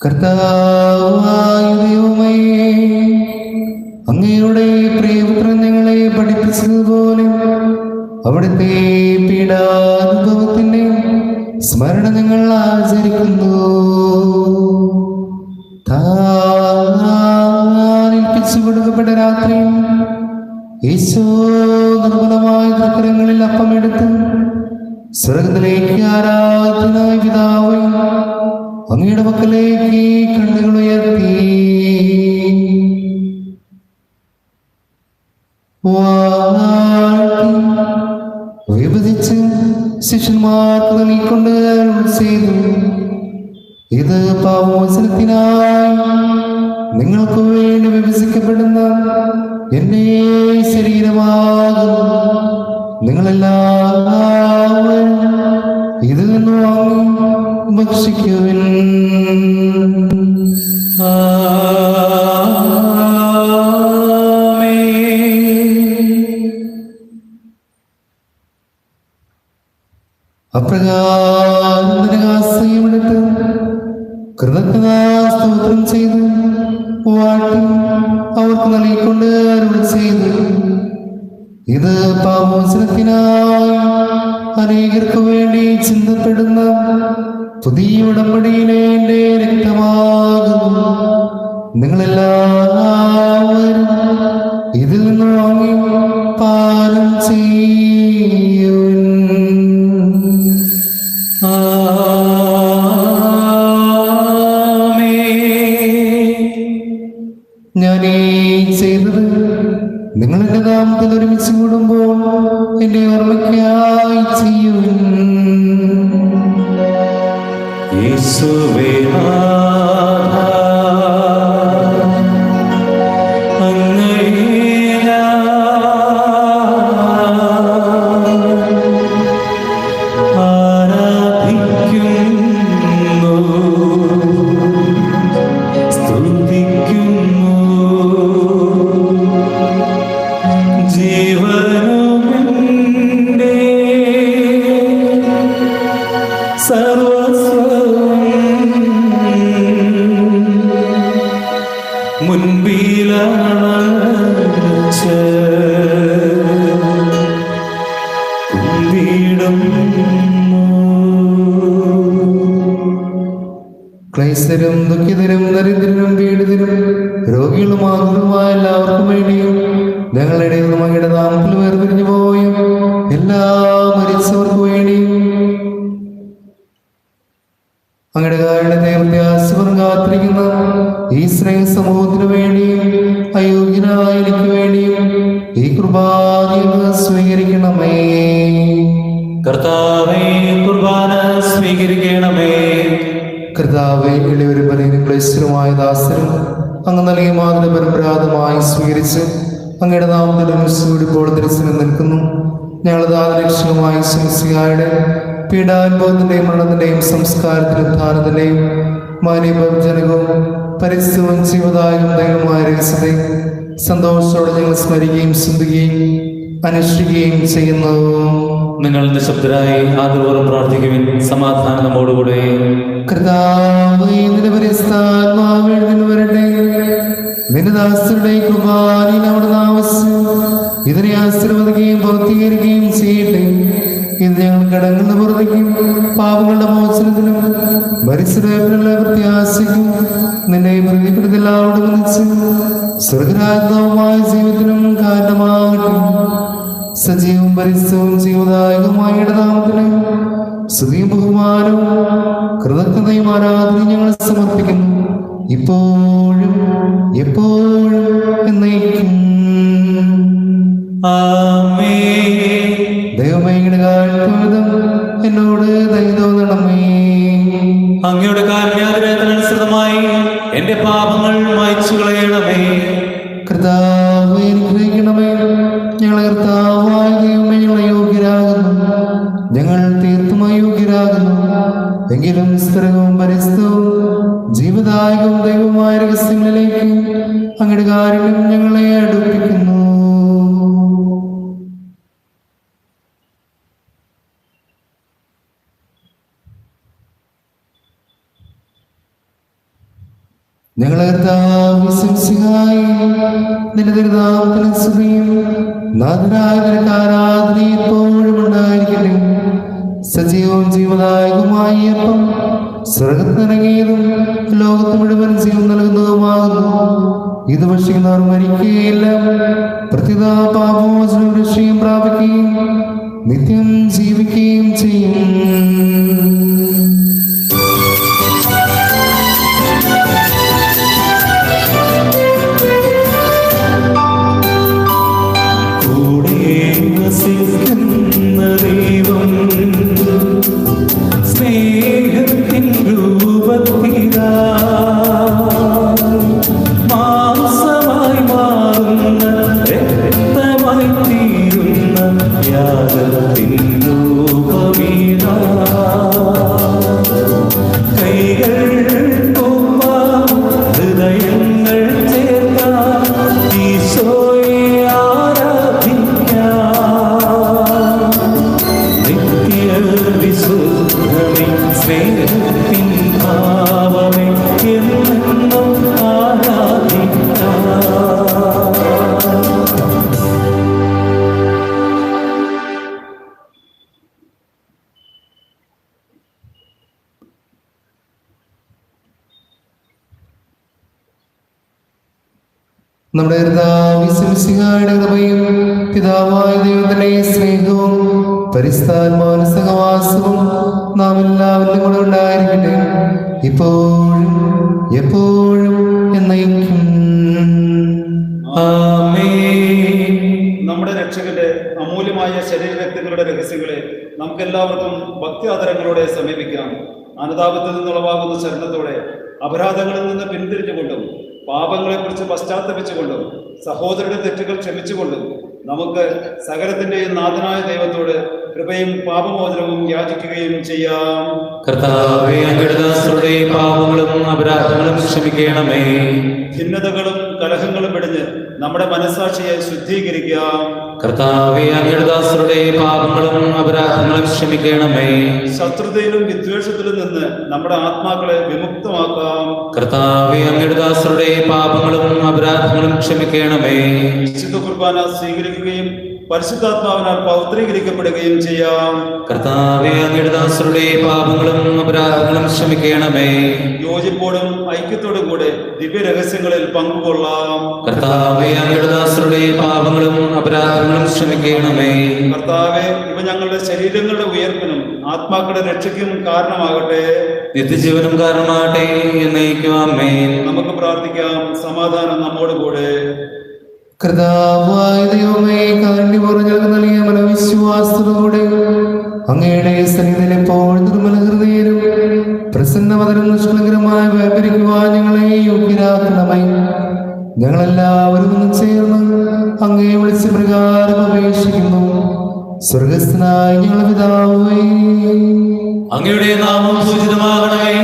കർത്താവായ ദൈവമേ, അങ്ങയുടെ പ്രിയപുത്രൻ ഞങ്ങളെ പഠിപ്പിച്ചതുപോലെ അവിടുത്തെ പീഡാനുഭവത്തിന്റെ സ്മരണ ഞങ്ങൾ ആചരിക്കുന്നു. ഏൽപ്പിച്ചു കൊടുക്കപ്പെട്ട രാത്രി ഈശോ നിർമ്മലമായ തൃക്കരങ്ങളിൽ അപ്പമെടുത്ത് സ്വർഗത്തിലേക്ക് ആരാധനായ പിതാവേ അങ്ങയുടെ മക്കളിലേക്ക് കണ്ണുകൾ ഉയർത്തി വിഭജിച്ച് ശിഷ്യന്മാർക്ക് നൽകിക്കൊണ്ട് അരുൾ ചെയ്തു, ഇത് പാപമോചനത്തിനായി നിങ്ങൾക്ക് വേണ്ടി വിഭജിക്കപ്പെടുന്ന എന്റെ ശരീരമാകുന്നു. നിങ്ങളെല്ലാവരും ഇതിൽ നിന്ന് വാങ്ങി ഭക്ഷിക്കുവിൻ. അപ്രകാരം നരകാശ്രയമെടുത്ത് കൃതജ്ഞതാസ്തോത്രം ചെയ്തു വാട്ടി അവർക്ക് നൽകിക്കൊണ്ട് അരുൾ ചെയ്തു, ഇത് പാപമോചനത്തിനായി അനേകർക്ക് വേണ്ടി ചിന്തപ്പെടുന്ന പുതിയ ഉടമ്പടിയിലെ എന്റെ രക്തമാകുന്നു. നിങ്ങളെല്ലാവരും ഇതിൽ നിന്ന് വാങ്ങി പാനം ചെയ്യുവിൻ. ഞാൻ ഈ ചെയ്തത് നിങ്ങൾ എന്റെ നാമത്തിൽ ഒരുമിച്ച് കൂടുമ്പോൾ എന്റെ ഓർമ്മയ്ക്കായി ചെയ്യുവിൻ. യേശുവേ ക്ലേശരും ദുഃഖിതരും ദരിദ്രരും പീഡിതരും രോഗികളുമായ എല്ലാവർക്കും വേണ്ടിയും ഞങ്ങളുടെ അങ്ങയുടെ നാമത്തിൽ വേർപിരിഞ്ഞു പോയും എല്ലാ മരിച്ചവർക്ക് വേണ്ടിയും അങ്ങയുടെ കാരുണ്യത്തെ പ്രത്യാശപരം കാത്തിരിക്കുന്ന ഈ സ്നേഹ സമൂഹത്തിനു വേണ്ടിയും അയോഗ്യനായ എനിക്ക് വേണ്ടിയും ഈ കുർബാന സ്വീകരിക്കണമേ. കർത്താവേ, കുർബാന സ്വീകരിക്കണമേ. കർത്താവേ, എളിയവരും ബലഹീനരും ക്ലേശരുമായ ദാസരും അങ്ങ് നൽകിയ മാതൃ പരമ്പരാഗതമായി സ്വീകരിച്ച് അങ്ങയുടെ നാമത്തിൽ ഇപ്പോൾ ദർശനം നിൽക്കുന്നു. ഞങ്ങളത് ആദരക്ഷകമായി ശംസികായുടെ പീഡാനുഭവത്തിന്റെയും മരണത്തിന്റെയും സംസ്കാരത്തിലും ധാനത്തിന്റെയും മാന്യജനകവും പരിസ്ഥിതിയും ജീവദായകവും ദൈവമായ രഹസ്യത്തെ സന്തോഷത്തോടെ ഞങ്ങൾ സ്മരിക്കുകയും ചിന്തിക്കുകയും അനുഷ്ഠിക്കുകയും ചെയ്യുന്നു. നിങ്ങൾ നിശബ്ദരായി ആദരവോടും പ്രാർത്ഥിക്കുവിൻ. സമാധാനം നമ്മോടുകൂടെ. കർത്താവേ, നിന്റെ പരിശുദ്ധാത്മാവ് എഴുന്നേറ്റ് വരട്ടെ. നിന്റെ ദാസരുടെ കുർബാനയിൽ അവിടുന്ന് ആവശ്യം ഇതിനെ ആശീർവദിക്കുകയും പൂർത്തീകരിക്കുകയും ചെയ്യട്ടെ. ഇത് ഞങ്ങൾ കടങ്ങളുടെ പുറത്തേക്കും പാപങ്ങളുടെ മോചനത്തിനും മരിച്ചവരുടെ പ്രത്യാശയ്ക്കും നിന്നെ പ്രീതിപ്പെടുത്തലോട് വിളിച്ച് സ്വർഗരാജ്ഞവുമായ ജീവിതത്തിനും കാരണമാകട്ടെ. സജീവവും പരിസ്ഥവും ജീവദായകവുമായ നാമത്തിന് സ്തുതിയും ബഹുമാനവും കൃതജ്ഞതയും ആരാധനയും ഞങ്ങൾ സമർപ്പിക്കുന്നു, ഇപ്പോഴും എപ്പോഴും എന്നേക്കും. ദൈവമേ, എന്നോട് ദയ തോന്നണമേ. അങ്ങയുടെ കാരുണ്യാഗ്രഹത്തിനനുസൃതമായി എന്റെ പാപങ്ങൾ മായ്ച്ചു കളയണമേ. കർത്താവേ, അനുഗ്രഹിക്കണമേ. ഞങ്ങളെ കർത്താവായ ദൈവമേ, ഞങ്ങൾ അയോഗ്യരാകുന്നു, ഞങ്ങൾ തീർത്തും അയോഗ്യരാകുന്നു. എങ്കിലും സ്ഥിരവും പരിസ്ഥവും ജീവദായകവും ദൈവമായ രഹസ്യങ്ങളിലേക്ക് അങ്ങയുടെ കാരുണ്യം ഞങ്ങളെ അടുപ്പിക്കുന്നു. ഞങ്ങളെ കർത്താവ് ശംസിഹായി നിന്റെ തിരുനാമത്തിന് സ്തുതിയും നാഥനായ നിനക്ക് ആരാധനയും എപ്പോഴും ഉണ്ടായിരിക്കട്ടെ. സജീവവും ജീവദായകവുമായ അപ്പം സ്വർഗ്ഗത്തിനിറങ്ങിയതും ലോകത്ത് മുഴുവൻ ജീവൻ നൽകുന്നതുമാകുന്നു. ഇത് ഭക്ഷിക്കുന്നവർ മരിക്കുകയില്ല, പ്രത്യുത പാപമോചനവും രക്ഷയും പ്രാപിക്കുകയും നിത്യം ജീവിക്കുകയും ചെയ്യും. സ്നേഹത്തിൻ രൂപത്തിലാ മാംസമായി മാറുന്ന രക്തമായി തീരുന്ന യാഗത്തിൻ രൂപമീതാ. കൈകൾ കൊമ്പാം ഹൃദയങ്ങൾ ചേർക്കാം ഈശോയെ ആരാധിക്കാം. വിശുദ്ധമേ, സ്നേഹത്തിൻ ഭാവമേ, എന്നും ആരാധിക്കാം. നമ്മുടെ കർത്താവിന്റെ കൃപയും പിതാവായ ദൈവത്തിന്റെ സ്നേഹവും പരിശുദ്ധാത്മാവിന്റെ സഹവാസവും നാം എല്ലാവരിലും കൂടെ ഉണ്ടായിരിക്കട്ടെ, ഇപ്പോഴും എപ്പോഴും എന്നേക്കും. ആമേൻ. നമ്മുടെ രക്ഷകന്റെ അമൂല്യമായ ശരീരരക്തങ്ങളുടെ രഹസ്യങ്ങളെ നമുക്കെല്ലാവർക്കും ഭക്തി ആദരങ്ങളോടെ സമീപിക്കാം. അനുതാപത്തിൽ നിന്നുളവാകുന്ന ശരണത്തോടെ അപരാധങ്ങളിൽ നിന്ന് പിന്തിരിഞ്ഞുകൊണ്ടും പാപങ്ങളെക്കുറിച്ച് പശ്ചാത്തപിച്ചുകൊണ്ടും സഹോദരരുടെ തെറ്റുകൾ ക്ഷമിച്ചുകൊണ്ടും നമുക്ക് സകലത്തിന്റെയും നാഥനായ ദൈവത്തോട് കൃപയും പാപമോചനവും യാചിക്കുകയും ചെയ്യാം. കർത്താവേ, അങ്ങയുടെ ദാസരുടെ പാപങ്ങളും അപരാധങ്ങളും ക്ഷമിക്കണമേ. ഭിന്നതകളും കലഹങ്ങളും വെടിഞ്ഞ് നമ്മുടെ മനസ്സാക്ഷിയെ ശുദ്ധീകരിക്കാം. കർത്താവേ, അങ്ങയുടെ ദാസരുടെ പാപങ്ങളും അപരാധങ്ങളും ക്ഷമിക്കണമേ. ശത്രുതയിലും വിദ്വേഷത്തിലും നിന്ന് നമ്മുടെ ആത്മാക്കളെ വിമുക്തമാക്കാം. കർത്താവേ, അങ്ങയുടെ ദാസരുടെ പാപങ്ങളും അപരാധങ്ങളും ക്ഷമിക്കണമേ. വിശുദ്ധ കുർബാന സ്വീകരിക്കുകയും പരിശുദ്ധാത്മാവിനാൽ പൗത്രീകരിക്കപ്പെടുകയും ചെയ്യാം. കർത്താവേ, അങ്ങയുടെ ദാസരുടെ പാപങ്ങളും അപരാധങ്ങളും ക്ഷമിക്കണമേ. യോജിപ്പോടും ഐക്യത്തോടും കൂടെ ദിവ്യ രഹസ്യങ്ങളിൽ പങ്കുകൊള്ളാം. കർത്താവേ, അങ്ങയുടെ ദാസരുടെ പാപങ്ങളും അപരാധങ്ങളും ക്ഷമിക്കണമേ. കർത്താവെ, ഇവ ഞങ്ങളുടെ ശരീരങ്ങളുടെ ഉയർപ്പിനും ആത്മാക്കളുടെ രക്ഷയ്ക്കും കാരണമാകട്ടെ, നിത്യജീവനും കാരണമാകട്ടെ എന്നേക്കും. ആമേൻ. നമുക്ക് പ്രാർത്ഥിക്കാം. സമാധാനം നമ്മോടുകൂടെ. കർത്താവായ ദൈവമേ, കാരുണ്യപൂർവ്വം ഞങ്ങൾക്ക് നൽകിയ മനോവിശ്വാസത്തോടെ അങ്ങയുടെ സന്നിധിയിൽ എപ്പോഴും നിർമ്മല ഹൃദയരും പ്രസന്നവതരം നിഷ്കളങ്കരമായി വ്യാപരിക്കുവാൻ ഞങ്ങളെ യോഗ്യരാക്കണമേ. ഞങ്ങളെല്ലാവരും ഒന്ന് ചേർന്ന് അങ്ങേ വിളിച്ച പ്രകാരം അപേക്ഷിക്കുന്നു. സ്വർഗസ്ഥനായ ഞങ്ങളുടെ പിതാവേ, അങ്ങയുടെ നാമം പൂജിതമാകണമേ.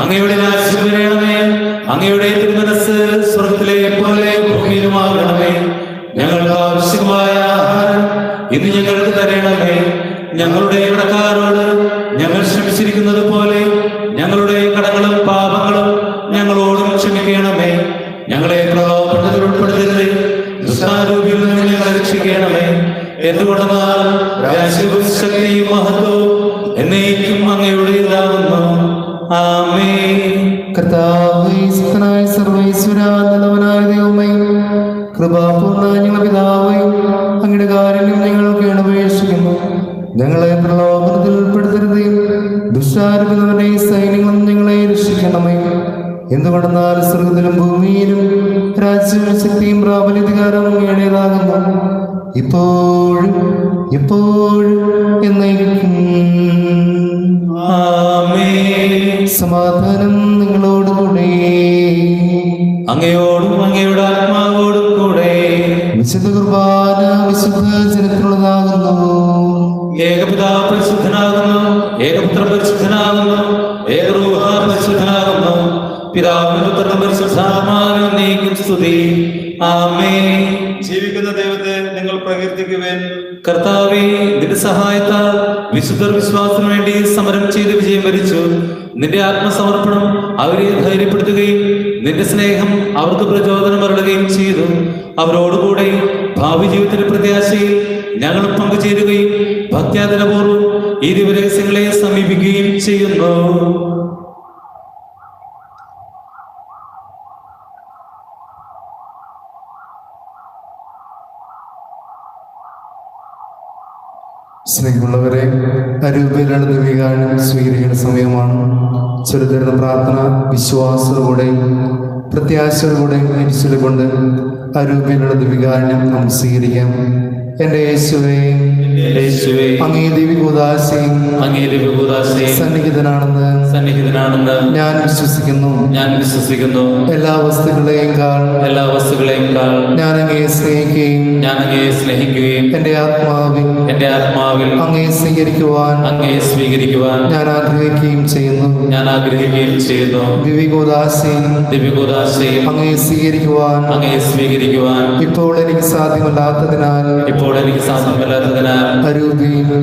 അങ്ങയുടെ രാജ്യം വരണമേ. അങ്ങയുടെ തിരുമനസ്സ് സ്വർഗ്ഗത്തിലെ പോലെ ഭൂമിയിലുമാകണമേ. ഞങ്ങൾക്ക് ആവശ്യമായ ആഹാരം ഇന്ന് ഞങ്ങൾക്ക് തരണമേ. ഞങ്ങളുടെ കടക്കാരോട് ഞങ്ങൾ ക്ഷമിച്ചിരിക്കുന്നത് പോലെ ഞങ്ങളുടെ കടങ്ങളും പാപങ്ങളും ഞങ്ങളോടും ക്ഷമിക്കണമേ. ഞങ്ങളെ പ്രലോഭനത്തിൽ ഉൾപ്പെടുത്തരുതേ, ദുഷ്ടാരൂപിയിൽ നിന്ന് ഞങ്ങളെ രക്ഷിക്കണമേ. എന്തുകൊണ്ടെന്നാൽ രാജ്യവും ശക്തിയും മഹത്വവും എന്നേക്കും അങ്ങയുടേതാകുന്നു. ആമേൻ. കർത്താവേ, ശക്തനായ സർവ്വേശ്വരാ, നല്ലവനായ ദൈവമേ, കൃപാപൂർണ്ണ ഞങ്ങളുടെ പിതാവേ, അങ്ങയുടെ കാരുണ്യം ഞങ്ങൾക്ക് അപേക്ഷിക്കുന്നു. ഞങ്ങളെ പ്രലോഭനത്തിൽ ഉൾപ്പെടുത്തരുതേ, ദുഷ്ടാരൂപികളുടെ സൈന്യങ്ങളും ഞങ്ങളെ രക്ഷിക്കണമേ. എന്തുകൊണ്ടെന്നാൽ സ്വർഗ്ഗത്തിലും ഭൂമിയിലും രാജ്യവും ശക്തിയും പ്രാബല്യാധികാരവും അങ്ങയുടേതാകുന്നു, ഇപ്പോഴും എപ്പോഴും എന്നേക്കും. ആമേൻ. സമാധാനം നിങ്ങളോടുകൂടെ. അങ്ങയോടും അങ്ങയുടെ ആത്മാവോടും കൂടെ. വിശുദ്ധ കുർബാന വിശുദ്ധ ജനത്തിനുള്ളതാകുന്നു. ഏകപിതാവ് പരിശുദ്ധനാകുന്നു, ഏകപുത്രൻ പരിശുദ്ധനാകുന്നു, ഏകരൂഹ പരിശുദ്ധനാകുന്നു. പിതാവിനും പുത്രനും പരിശുദ്ധാത്മാവിനും എന്നേക്കും സ്തുതി. ആമേൻ. ജീവിക്കുന്ന ദൈവത്തെ നിങ്ങൾ പ്രകീർത്തിക്കുവേൻ. കർത്താവേ, നിന്റെ സഹായത്താൽ വിശുദ്ധർ വിശ്വാസത്തിനു വേണ്ടി സമരം ചെയ്ത് വിജയം വരിച്ചു. നിന്റെ ആത്മസമർപ്പണം അവരെ ധൈര്യപ്പെടുത്തുകയും നിന്റെ സ്നേഹം അവർക്ക് പ്രചോദനം അരുളുകയും ചെയ്തു. അവരോടുകൂടെ ഭാവി ജീവിതത്തിന്റെ പ്രത്യാശയിൽ ഞങ്ങൾ പങ്കുചേരുകയും ഭക്ത്യാദരപൂർവ്വം ഈ ദിവരഹസ്യങ്ങളെ സമീപിക്കുകയും ചെയ്യുന്നു. സ്നേഹമുള്ളവരെ, അരൂപയിലുള്ള ദിവ്യകാരുണ്യം സ്വീകരിക്കുന്ന സമയമാണ്. ചെറുതരുന്ന പ്രാർത്ഥന വിശ്വാസത്തോടെ പ്രത്യാശയോടെ കൊണ്ട് അരൂപയിലുള്ള ദിവ്യകാരുണ്യം നാം സ്വീകരിക്കാം. എന്റെ യേശുവേ, അങ്ങേ ദിവ്യകൂദാശയിൽ സന്നിഹിതനാണെന്ന് ഞാൻ വിശ്വസിക്കുന്നു. എല്ലാ വസ്തുക്കളെയും കാൾ ഞാൻ അങ്ങയെ സ്നേഹിക്കുകയും എന്റെ ആത്മാവിൽ അങ്ങയെ സ്വീകരിക്കുവാൻ ഞാൻ ആഗ്രഹിക്കുകയും ചെയ്യുന്നു. ദിവ്യകൂദാശയിൽ അങ്ങയെ സ്വീകരിക്കുവാൻ ഇപ്പോൾ എനിക്ക് സാധ്യമല്ലാത്തതിനാൽ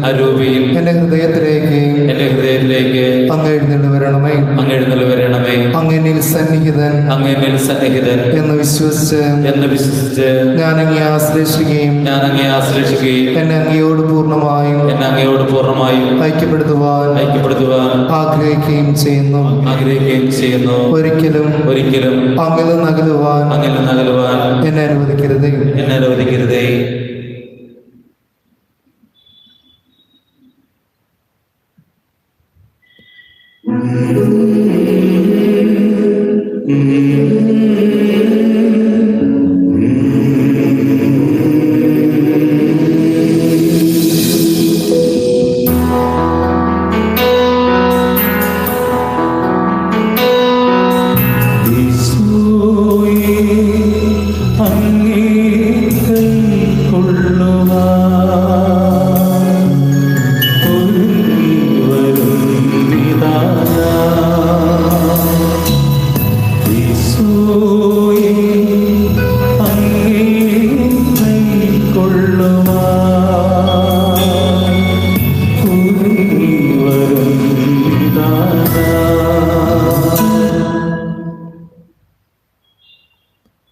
അരൂപിയിൽ എന്റെ ഹൃദയത്തിലെ ഹൃദയത്തിലേക്ക് അങ്ങ് എഴുന്നള്ളി വരണമേ. അങ്ങനിൽ സന്നിഹിതൻ എന്ന് വിശ്വസിച്ച് ഞാൻ അങ്ങയെ ആശ്ലേഷിക്കുകയും എന്നെ അങ്ങയോട് പൂർണ്ണമായും ഐക്യപ്പെടുത്തുവാൻ ആഗ്രഹിക്കുകയും ചെയ്യുന്നു. ഒരിക്കലും അങ്ങിൽ നകലുവാൻ എന്നെ അനുവദിക്കരുതേ.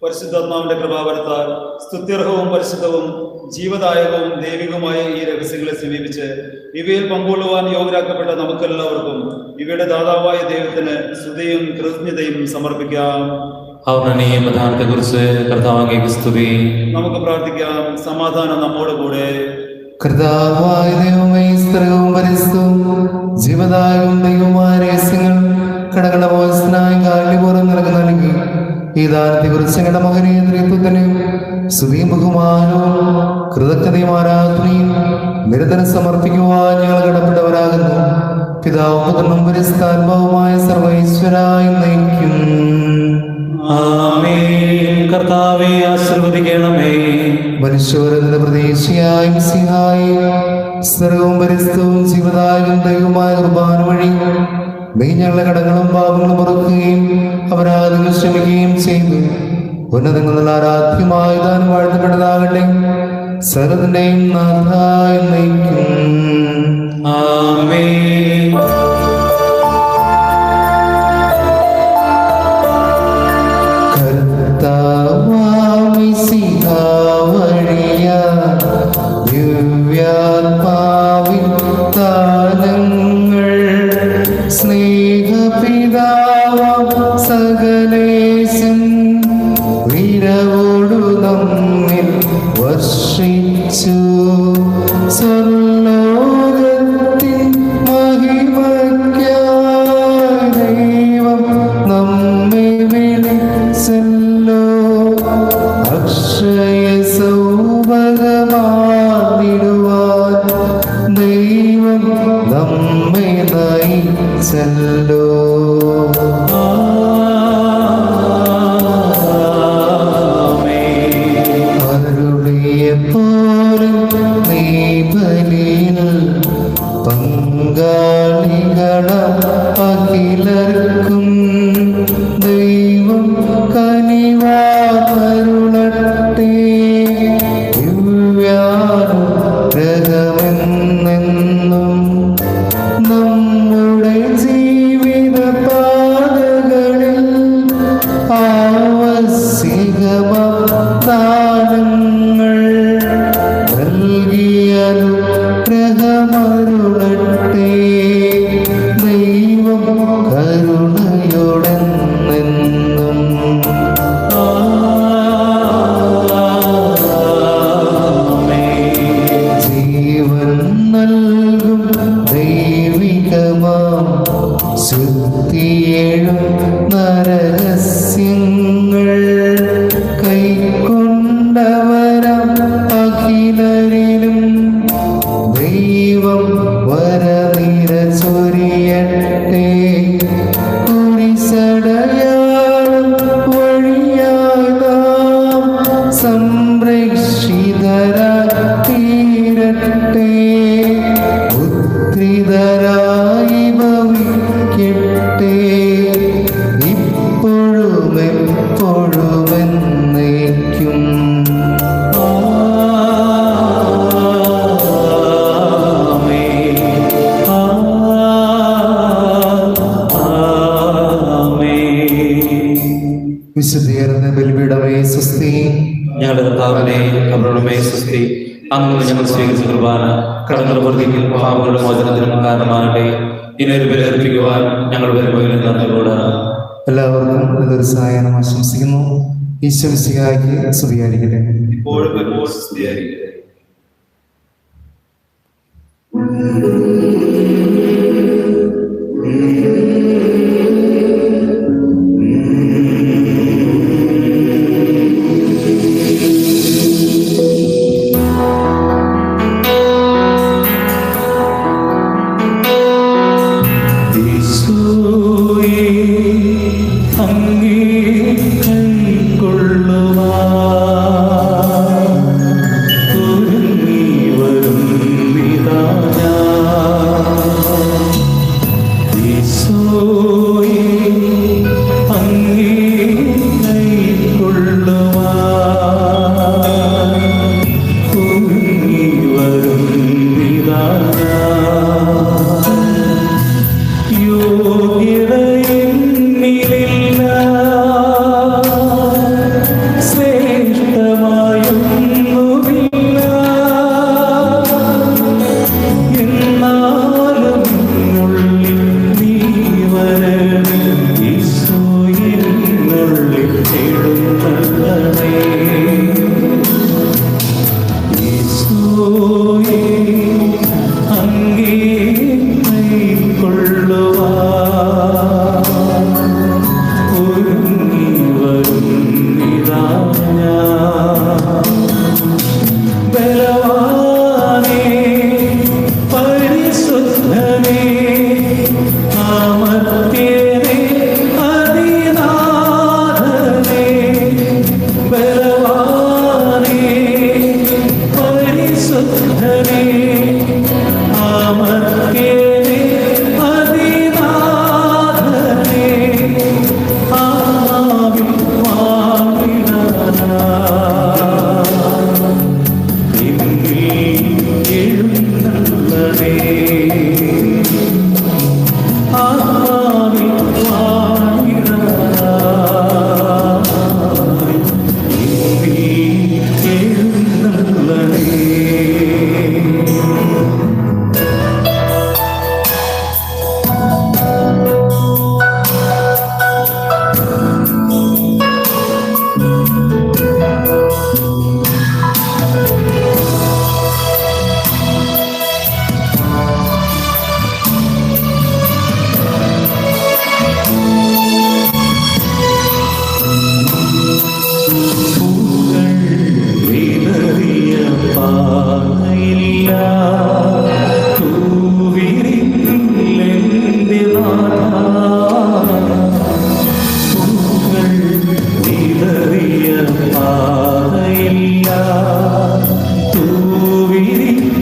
പരിശുദ്ധാത്മാവിന്റെ കൃപാവരത്താൽ സ്തുത്യർഹവും പരിശുദ്ധവും ജീവദായകവും ദൈവികവുമായ ഈ രഹസ്യങ്ങളെ സമീപിച്ച് ഇവയിൽ പങ്കുകൊള്ളുവാൻ യോഗ്യരാക്കപ്പെട്ട നമുക്കെല്ലാവർക്കും ഇവയുടെ ദാതാവായ ദൈവത്തിന് സ്തുതിയും കൃതജ്ഞതയും സമർപ്പിക്കാം. നമുക്ക് പ്രാർത്ഥിക്കാം. സമാധാനം നമ്മോട് കൂടെ. കർത്താവായ ദൈവമേ, സ്ത്രവും പരിശുദ്ധവും ജീവദായകവും ദൈവമായ രഹസ്യങ്ങൾ കടകളമോചനായി കാരുണ്യപൂർവ്വം നിനക്ക് നൽകി ഈ ദാനത്തെ കുറിച്ച് ഞങ്ങളുടെ മകനീയ നേതൃത്വത്തിന് സ്തുതിയും ബഹുമാനവും കൃതജ്ഞതയും ആരാധനയും നിരന്തരം സമർപ്പിക്കുവാൻ ഞങ്ങൾ കടപ്പെട്ടവരാകുന്നു. പിതാവും പുത്രനും പരിശുദ്ധാത്മാവുമായ സർവ്വേശ്വരായ നയിക്കും. കർത്താവേ, ആശീർവദിക്കണമേ. മനുഷ്യരുടെ പ്രതീക്ഷയായും സിഹായും സർവവും പരിസ്ഥവും ജീവദായകം ദൈവമായ കുർബാന വഴി നീ ഞങ്ങളുടെ കടങ്ങളും പാപങ്ങളും മറക്കുകയും അപരാധങ്ങൾ ക്ഷമിക്കുകയും ചെയ്തു. ഉന്നതങ്ങളിൽ ആരാധ്യമായ ദാനം വാഴ്ത്തപ്പെട്ടതാകട്ടെ. സകലത്തിന്റെയും നാഥായ നയിക്കും. ദിവ്യാത്മാവിൻ താനങ്ങൾ സ്നേഹപിതാവാം സകലേശൻ വിരവോടു നമ്മിൽ വർഷിച്ചു. സ്വർലോകത്തിൻ മഹിമയ്ക്കായി ദൈവം നമ്മെ വിളിച്ചല്ലോ. അക്ഷയ സൗഭഗമാർന്നിടുവാൻ ദൈവം നമ്മെ നയിച്ചല്ലോ. അരുളിയെപ്പോലെ നീ ബലിയിൽ പങ്കാളികളാം അഖിലർക്കും ദൈവം കനിവാരുളട്ടെ. ദിവ്യാനുഗ്രഹമെന്നെന്നും നമ്മുടെ ജീവിത പാതകളിൽ ആവശ്യകമാനങ്ങൾ നൽകിയാനുഗ്രഹമരുളട്ടെ. ദൈവം കരുണയോടെന്നെന്നും. ജീവൻ നൽകും ദൈവികമാം ശുദ്ധിയേഴും നരഹസ്യങ്ങൾ കൈക്കൊണ്ടവരാം അഖിലരിലും ദൈവം വരനിര ചൊരിയട്ടെ. കുരിശടയാളം വഴിയായി നാം സംരക്ഷിതരായി തീരട്ടെ. വിശുദ്ധീകരണ ബലിപീഠമേ സ്വസ്തി. ഞങ്ങളുടെ കർത്താവിനെ കബറുടമേ സ്വസ്തി. അങ്ങ് ഞങ്ങൾ സ്വീകരിച്ച കുർബാന കടങ്ങളുടെ വർദ്ധിക്കും പാപങ്ങളുടെ മോചനത്തിനും കാരണമാകട്ടെ. ഇനിയൊരു ബലിയർപ്പിക്കുവാൻ ഞങ്ങൾ വരുമ്പോൾ നന്ദിയോട് എല്ലാവർക്കും നല്ലൊരു സായാഹ്നം ആശംസിക്കുന്നു. ഈശോ മിശിഹായ്ക്ക് സ്തുതിയായിരിക്കട്ടെ. ഇപ്പോഴും എപ്പോഴും സ്തുതിയായിരിക്കട്ടെ.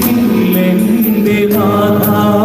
തൂവിരിക്കില്ലെന്റെ നാഥാ